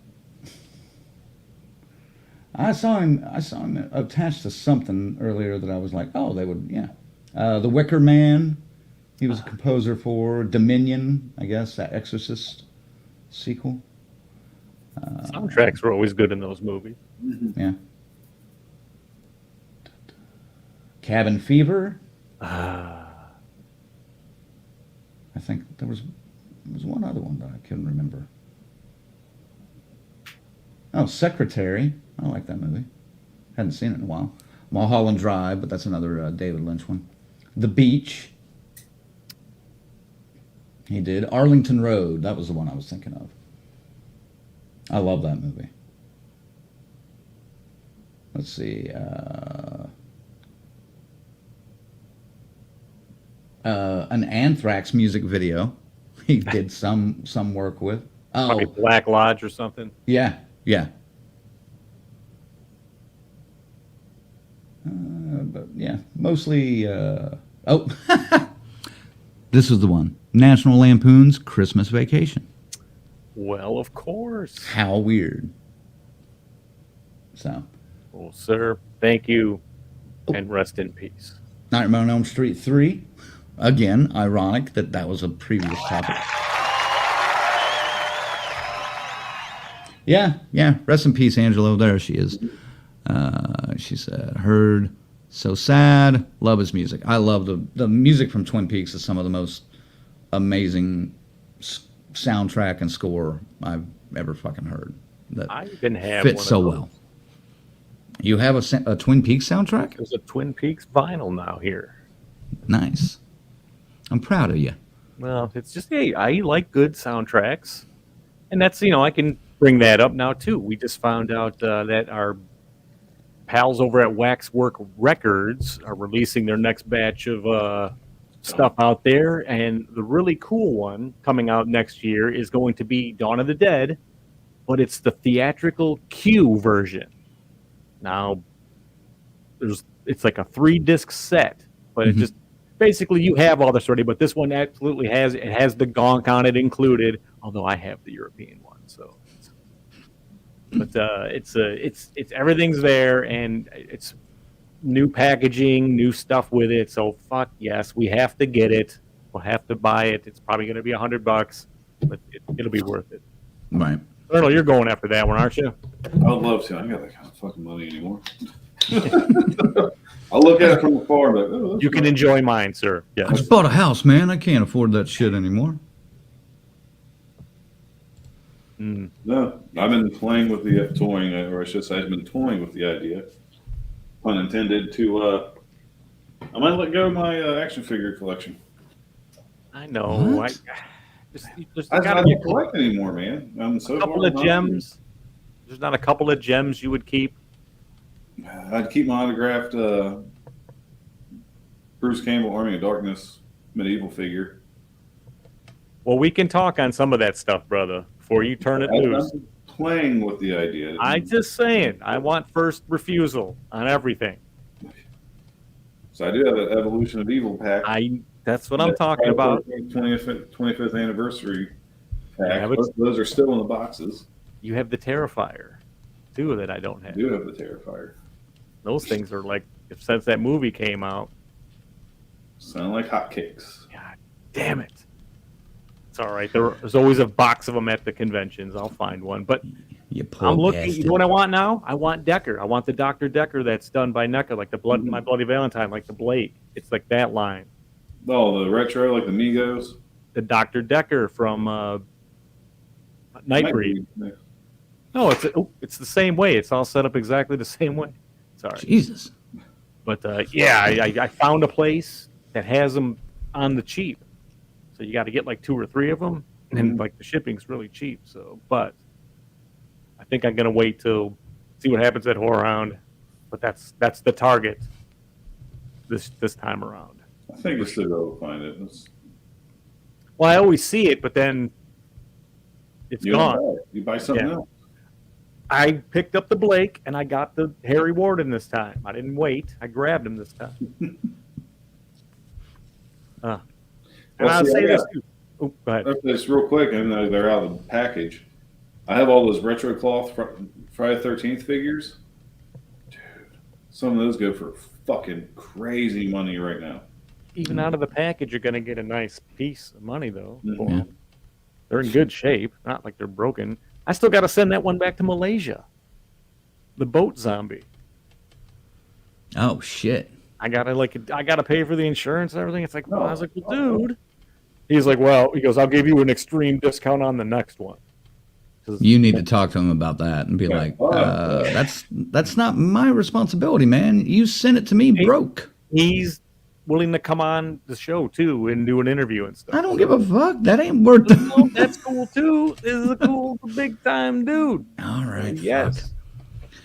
I saw him attached to something earlier that I was like, oh, they would, yeah. The Wicker Man, he was a composer for Dominion, I guess, that Exorcist sequel. Soundtracks were always good in those movies. Yeah. Cabin Fever. Ah, I think there was one other one that I couldn't remember. Oh, Secretary. I like that movie. Hadn't seen it in a while. Mulholland Drive, but that's another David Lynch one. The Beach. He did. Arlington Road. That was the one I was thinking of. I love that movie. Let's see. An Anthrax music video. He did some work with. probably Oh, Black Lodge or something. yeah. But yeah, mostly. Oh, this is the one. National Lampoon's Christmas Vacation. Well, of course. How weird. So, Well, sir, thank you, and rest in peace. Nightmare on Elm Street 3. Again, ironic that was a previous topic. Yeah. Rest in peace, Angelo. There she is. She said, heard, so sad, love his music. I love the music from Twin Peaks is some of the most amazing soundtrack and score I've ever fucking heard. That I even have fits one so of those. well. You have a Twin Peaks soundtrack? There's a Twin Peaks vinyl now here. Nice. I'm proud of you. Well, it's just, hey, I like good soundtracks. And that's, I can bring that up now, too. We just found out that our pals over at Waxwork Records are releasing their next batch of stuff out there. And the really cool one coming out next year is going to be Dawn of the Dead, but it's the theatrical Q version. Now, it's like a 3-disc set, but it just basically you have all this already, but this one absolutely has the gonk on it included, although I have the European one, so but it's everything's there, and it's new packaging, new stuff with it, so fuck yes, we have to get it. We'll have to buy it. It's probably going to be $100, but it'll be worth it. Right. Colonel, you're going after that one, aren't you? I would love to. I ain't got that kind of fucking money anymore. I'll look at it from afar, but oh, You can enjoy mine, sir. I Yes. just bought a house, man. I can't afford that shit anymore. No, I've been playing with the toying, or I should say, I've been toying with the idea, pun intended, to I might let go of my action figure collection. I know. What? There's I gotta be don't collect anymore, man. I'm so a couple far of behind. gems. There's not a couple of gems you would keep. I'd keep my autographed Bruce Campbell Army of Darkness medieval figure. Well, we can talk on some of that stuff, brother, before you turn it loose. I'm playing with the idea. I just saying, I want first refusal on everything. So I do have an Evolution of Evil pack. That's what I'm talking about. 25th anniversary pack. Yeah, but- Those are still in the boxes. You have the Terrifier, too, that I don't I have. do have the Terrifier. Those things are like, since that movie came out, Sound like hotcakes. God damn it. It's all right. There's always a box of them at the conventions. I'll find one. But You poor I'm looking. bastard. You know what I want now? I want Decker. I want the Dr. Decker that's done by NECA, like the Blood, My Bloody Valentine, like the Blake. It's like that line. Oh, the retro, like the Migos. The Dr. Decker from Nightbreed. No, it's the same way. It's all set up exactly the same way. Sorry. Jesus. But yeah, I found a place that has them on the cheap. So you got to get like 2 or 3 of them, and like the shipping's really cheap. So, but I think I'm gonna wait till see what happens at Horror Hound. But that's the target this time around. I think you should go find it. Well, I always see it, but then it's You don't gone. buy it. You buy something Yeah. else. I picked up the Blake, and I got the Harry Warden this time. I didn't wait. I grabbed him this time. And Well, I'll see, say I this got- too. Oh, go ahead. Just real quick, and they're out of the package. I have all those retro cloth Friday the 13th figures. Dude, some of those go for fucking crazy money right now. Even out of the package, you're going to get a nice piece of money, though. Mhm. for 'em. They're in good shape. Not like they're broken. I still got to send that one back to Malaysia. The boat zombie. Oh shit. I gotta pay for the insurance and everything. It's like, well, I was like, well, Oh. dude. He's like, well, he goes, I'll give you an extreme discount on the next one. 'Cause You need to talk to him about that and be Yeah. like, that's not my responsibility, man. You sent it to me broke. he's willing to come on the show too and do an interview and stuff. I don't give a fuck. That ain't worth the. Well, that's cool too. This is a cool, big time dude. All right. Yes. fuck.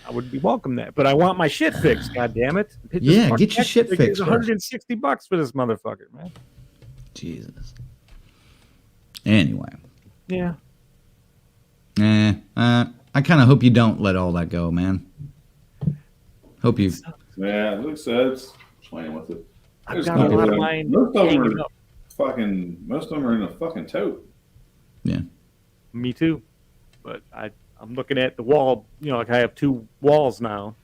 I would be welcome that, but I want my shit fixed. God damn it! Yeah, get your shit fixed first. $160 for this motherfucker, man. Jesus. Anyway. Yeah. I kind of hope you don't let all that go, man. Hope you. Yeah, it looks it's playing with it. I've There's got a nothing lot of there. mine. Most of them hanging are up. most of them are in a fucking tote. Yeah. Me too, but I'm looking at the wall. You know, like I have 2 walls now,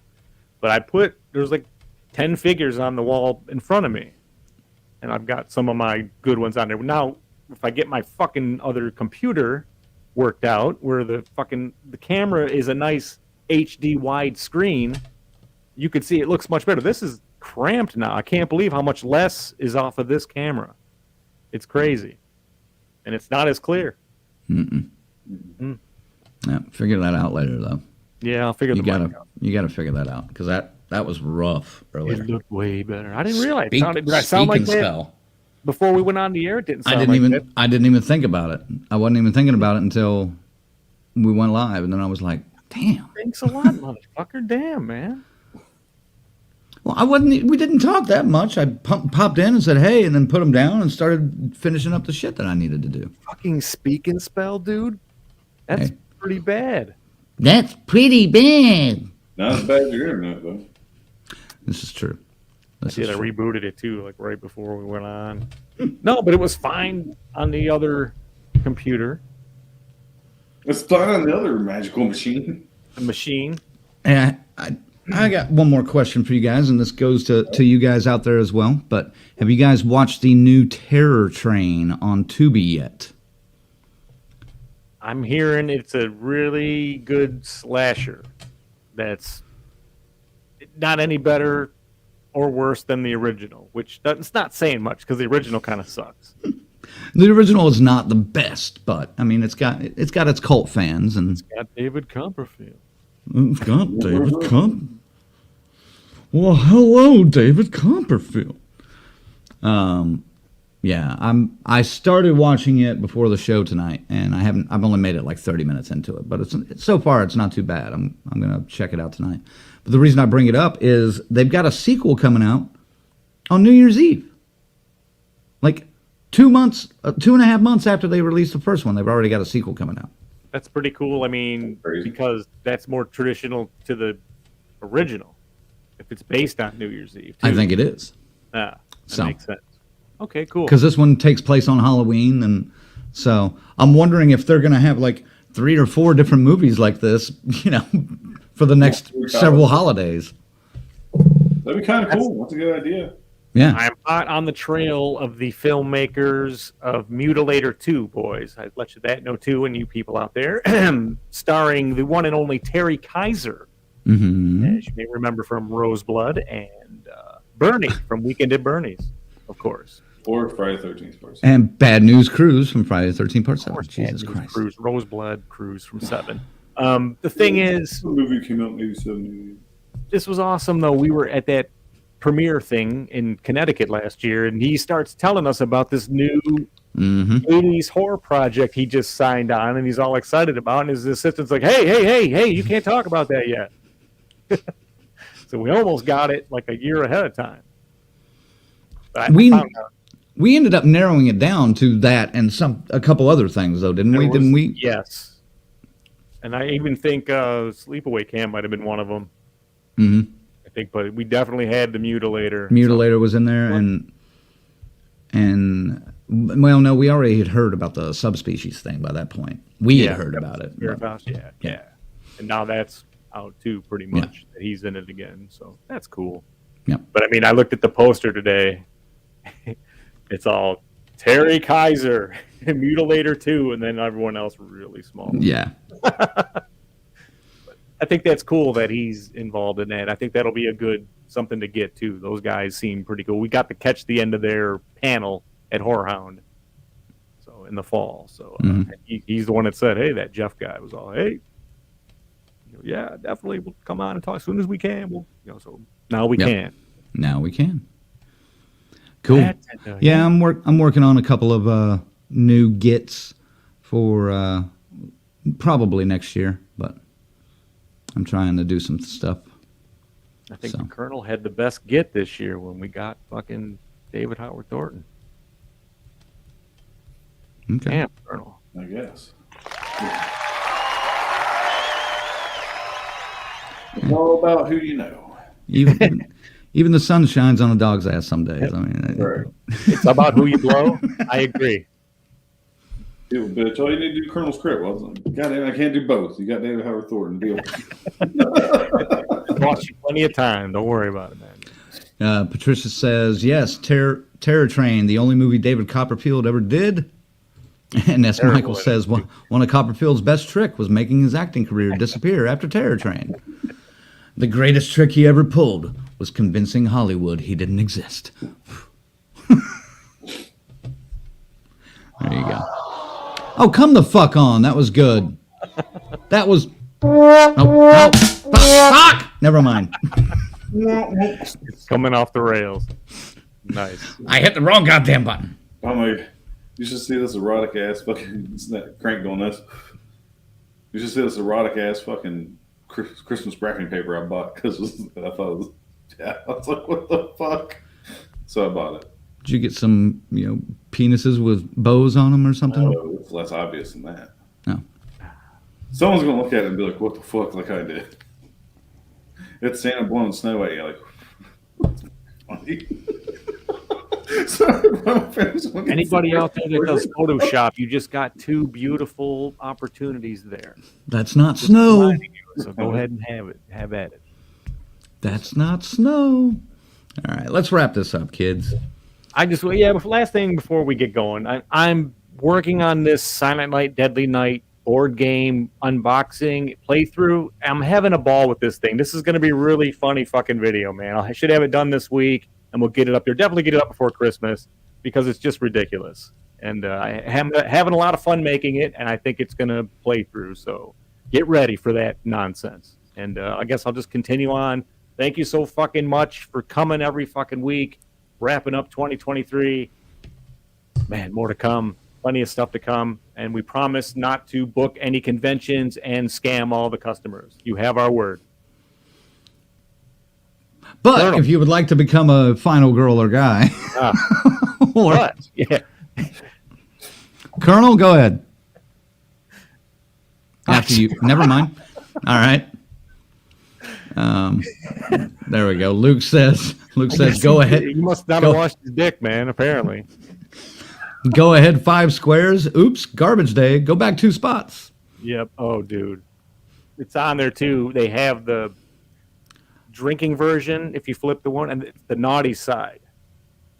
but there's like 10 figures on the wall in front of me, and I've got some of my good ones on there. Now, if I get my fucking other computer worked out, where the camera is a nice HD wide screen, you could see it looks much better. This is cramped now. I can't believe how much less is off of this camera. It's crazy, and it's not as clear. Yeah, figure that out later, though. Yeah, I'll figure You the mic gotta, out. you gotta figure that out because that was rough earlier. It looked way better. I didn't realize. Speak- Did I sound speak like and that spell. before we went on the air? It didn't sound I that. didn't even think about it. I wasn't even thinking about it until we went live, and then I was like, "Damn." Thanks a lot, motherfucker. Damn, man. Well, we didn't talk that much. I popped in and said, "Hey," and then put them down and started finishing up the shit that I needed to do. Fucking speak and spell, dude. That's Hey. pretty bad. That's pretty bad. Not as bad as your internet though. This is true. This I is true. rebooted it too, like right before we went on. No, but it was fine on the other computer, Let's start on the other magical machine. the machine. And I got one more question for you guys, and this goes to you guys out there as well. But have you guys watched the new Terror Train on Tubi yet? I'm hearing it's a really good slasher. That's not any better or worse than the original, which it's not saying much because the original kind of sucks. The original is not the best, but I mean, it's got its cult fans, and It's got David Copperfield. it's got David Copperfield. Well, hello, David Copperfield. Yeah, I started watching it before the show tonight, and I've only made it like 30 minutes into it, but so far it's not too bad. I'm gonna check it out tonight. But the reason I bring it up is they've got a sequel coming out on New Year's Eve. Like 2.5 months after they released the first one, they've already got a sequel coming out. That's pretty cool. I mean, because that's more traditional to the original. If it's based on New Year's Eve, too. I think it is. That So. makes sense. Okay, cool. Because this one takes place on Halloween, and so I'm wondering if they're going to have like 3 or 4 different movies like this, for the next several holidays. That'd be kind of cool. That's a good idea. Yeah. I'm hot on the trail of the filmmakers of Mutilator 2, boys. I'd let you know, too, and you people out there. Starring the one and only Terry Kaiser, Mm-hmm. as you may remember from Roseblood, and Bernie from Weekend at Bernie's, of course. Or Friday the 13th Part 7. And Bad News Cruise from Friday the 13th Part 7. Of Jesus course, Christ. Cruise, Roseblood, Cruise from 7. The thing is, The movie came out in 87. this was awesome, though. We were at that premiere thing in Connecticut last year, and he starts telling us about this new Mm-hmm. 80s horror project he just signed on, and he's all excited about, and his assistant's like, hey, you can't talk about that yet. So we almost got it like a year ahead of time. But I found out. We ended up narrowing it down to that and a couple other things, though, didn't we? Didn't we? Yes. And I even think Sleepaway Camp might have been one of them. Mm-hmm. I think, but we definitely had the Mutilator. Mutilator was in there, and well, no, we already had heard about the subspecies thing by that point. We had heard about it. Yeah. And now that's out too, pretty much. That he's in it again, so that's cool. Yeah. But I mean, I looked at the poster today. It's all Terry Kaiser, Mutilator 2, and then everyone else really small. Yeah. I think that's cool that he's involved in that. I think that'll be a good something to get too. Those guys seem pretty cool. We got to catch the end of their panel at Horror Hound, so in the fall. So he's the one that said, "Hey, that Jeff guy was all, hey, yeah, definitely, we'll come on and talk as soon as we can." We'll, so now we can. Now we can. Cool. Yeah, I'm working on a couple of new gets for probably next year, but I'm trying to do some stuff. I think the Colonel had the best get this year when we got fucking David Howard Thornton. Okay. Damn, Colonel. I guess. It's all about who you know. Even the sun shines on a dog's ass some days. I mean, Right. It's about who you blow. I agree. Deal, bitch. All you need to do Colonel's Crit. Well, goddamn, I can't do both. You got David Howard Thornton. Deal. Watch you plenty of time. Don't worry about it, man. Patricia says, yes, Terror Train, the only movie David Copperfield ever did. And S. Terrible. Michael says, one of Copperfield's best trick was making his acting career disappear after Terror Train. The greatest trick he ever pulled was convincing Hollywood he didn't exist. There you go. Oh, come the fuck on. That was good. That was... Oh, fuck! Never mind. It's coming off the rails. Nice. I hit the wrong goddamn button. Oh my! You should see this erotic ass fucking crank going nuts. You should see this erotic ass fucking Christmas wrapping paper I bought because I thought it was, I was like, what the fuck? So I bought it. Did you get some, penises with bows on them or something? Oh, it's less obvious than that. No. Someone's gonna look at it and be like, what the fuck? Like I did. It's Santa blowing snow at you. Like, funny. Anybody out there that does Photoshop, you just got two beautiful opportunities there. That's not snow. So go ahead and have at it. That's not snow. All right, let's wrap this up, kids. Last thing before we get going, I'm working on this Silent Night, Deadly Night board game unboxing playthrough. I'm having a ball with this thing. This is going to be a really funny fucking video, man. I should have it done this week, and we'll get it up there. Definitely get it up before Christmas because it's just ridiculous. And I am having a lot of fun making it, and I think it's going to play through. So get ready for that nonsense. And I guess I'll just continue on. Thank you so fucking much for coming every fucking week, wrapping up 2023. Man, more to come. Plenty of stuff to come. And we promise not to book any conventions and scam all the customers. You have our word. But Colonel. if you would like to become a final girl or guy, or But, yeah. Colonel, go ahead. After you, never mind. All right. There we go. Luke says, go ahead. You must not have washed his dick, man, apparently. Go ahead 5 squares. Oops, garbage day. Go back 2 spots. Yep. Oh, dude. It's on there, too. They have the drinking version, if you flip the one, and the naughty side.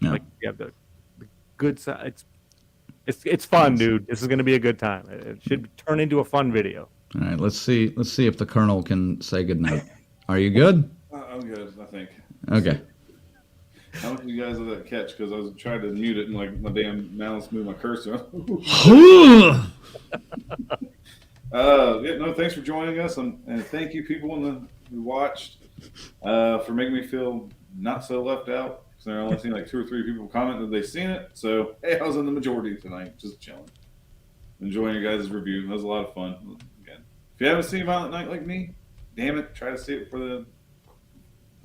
No. Like, you have the good side. It's fun, dude. This is going to be a good time. It should turn into a fun video. All right, let's see if the Colonel can say goodnight. Are you good? I'm good, I think. Okay. How much you guys of that catch? Because I was trying to mute it and like my damn mouse moved my cursor. Yeah, no, thanks for joining us, and thank you people who watched for making me feel not so left out. Because I only seen like 2 or 3 people comment that they seen it. So hey, I was in the majority tonight, just chilling, enjoying your guys' review. That was a lot of fun. Again, if you haven't seen Violent Night like me, damn it, try to see it for the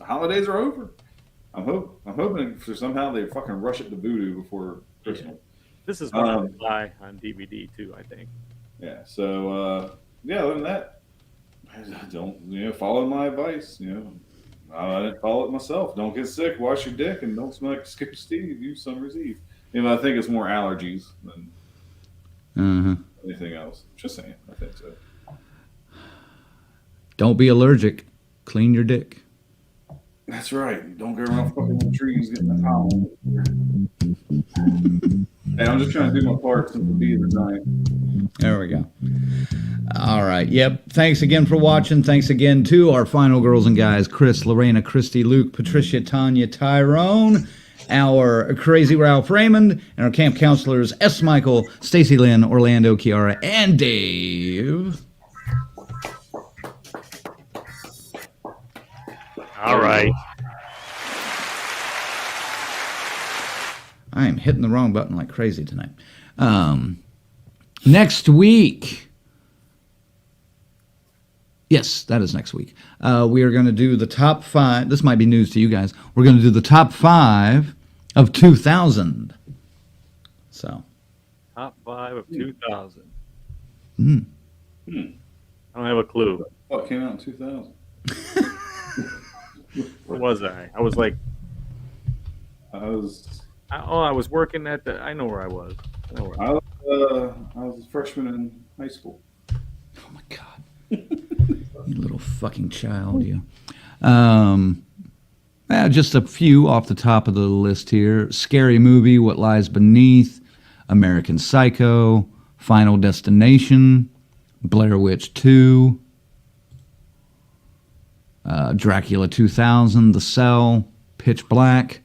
holidays are over. I'm hoping for somehow they fucking rush it to Voodoo before Christmas. This is one I would buy on DVD, too, I think. Yeah. So other than that, don't follow my advice. I didn't follow it myself. Don't get sick. Wash your dick and don't smell like Skipper Steve. Use Summer's Eve. I think it's more allergies than anything else. Just saying. I think so. Don't be allergic. Clean your dick. That's right. Don't go around fucking the trees getting the pollen. Hey, I'm just trying to do my part since the bees are dying. There we go. All right. Yep. Thanks again for watching. Thanks again to our final girls and guys, Chris, Lorena, Christy, Luke, Patricia, Tanya, Tyrone, our crazy Ralph Raymond, and our camp counselors, S. Michael, Stacy Lynn, Orlando, Kiara, and Dave. All right. I am hitting the wrong button like crazy tonight. Next week. Yes, that is next week. We are going to do the top 5. This might be news to you guys. We're going to do the top 5 of 2000. So. Top 5 of 2000. Hmm. I don't have a clue. Oh, it came out in 2000. Where was I? I was like, I was working at the. I know where I was. I was a freshman in high school. Oh my God. You little fucking child, you. Just a few off the top of the list here. Scary Movie, What Lies Beneath, American Psycho, Final Destination, Blair Witch 2, Dracula 2000, The Cell, Pitch Black,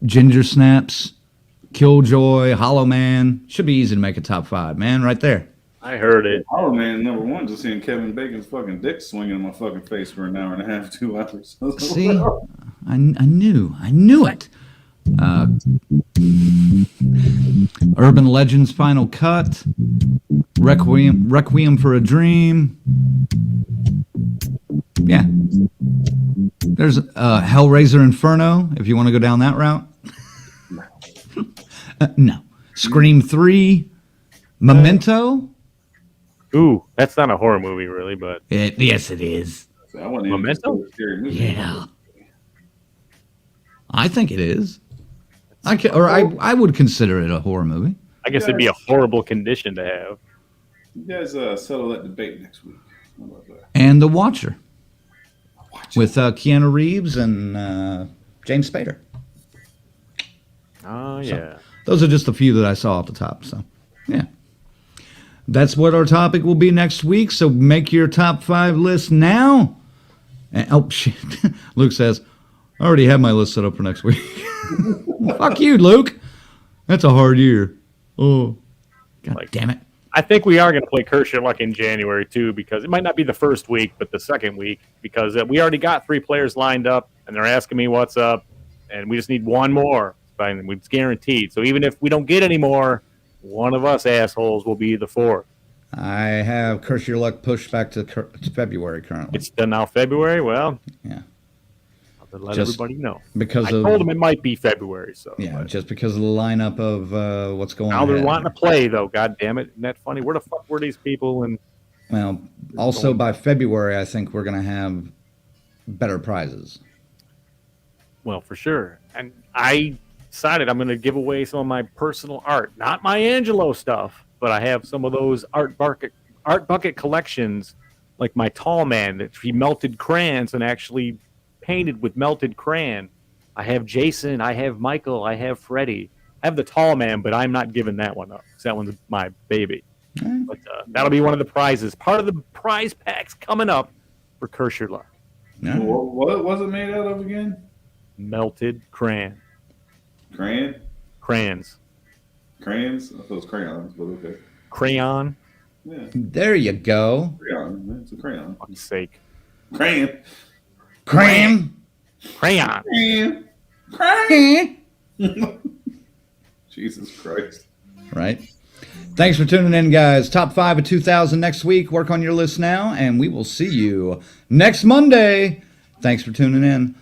Ginger Snaps, Killjoy, Hollow Man. Should be easy to make a top 5, man, right there. I heard it. Oh man, number 1, just seeing Kevin Bacon's fucking dick swinging in my fucking face for an hour and a half, 2 hours. See, I knew it. Urban Legends Final Cut, Requiem for a Dream. Yeah. There's Hellraiser Inferno, if you want to go down that route. No. Scream 3, Memento. Ooh, that's not a horror movie, really, but Yes, it is. I want Memento? Yeah. I think it is. I would consider it a horror movie. I guess it'd be a horrible condition to have. You guys settle that debate next week. How about that? And The Watcher. With Keanu Reeves and James Spader. Oh, yeah. Those are just a few that I saw off the top. So, yeah. That's what our topic will be next week. So make your top 5 list now. And, oh, shit. Luke says, I already have my list set up for next week. Fuck you, Luke. That's a hard year. Oh, God damn it. I think we are going to play Curse Your Luck in January, too, because it might not be the first week, but the second week, because we already got 3 players lined up, and they're asking me what's up, and we just need one more. It's guaranteed. So even if we don't get any more, one of us assholes will be the 4th. I have Curse Your Luck pushed back to February currently. It's done now February? Well, yeah. I'll let everybody know. Because I told them it might be February. So yeah, just because of the lineup of what's going on. Now they're wanting to play, though. God damn it. Isn't that funny? Where the fuck were these people? And well, also by February, I think we're going to have better prizes. Well, for sure. And I decided I'm going to give away some of my personal art. Not my Angelo stuff, but I have some of those art bucket collections, like my tall man that he melted crayons and actually painted with melted crayon. I have Jason, I have Michael, I have Freddie. I have the tall man, but I'm not giving that one up because that one's my baby. But that'll be one of the prizes. Part of the prize packs coming up for Curse Your Luck. No. What was it made out of again? Melted crayon. Crayon? Crayons. Crayons? I thought it was crayons, but okay. Crayon. Yeah, There you go. crayon. It's a crayon. For fuck's sake. Crayon. Cram. Crayon. Crayon. Crayon. Jesus Christ. Right. Thanks for tuning in, guys. Top 5 of 2000 next week. Work on your list now, and we will see you next Monday. Thanks for tuning in.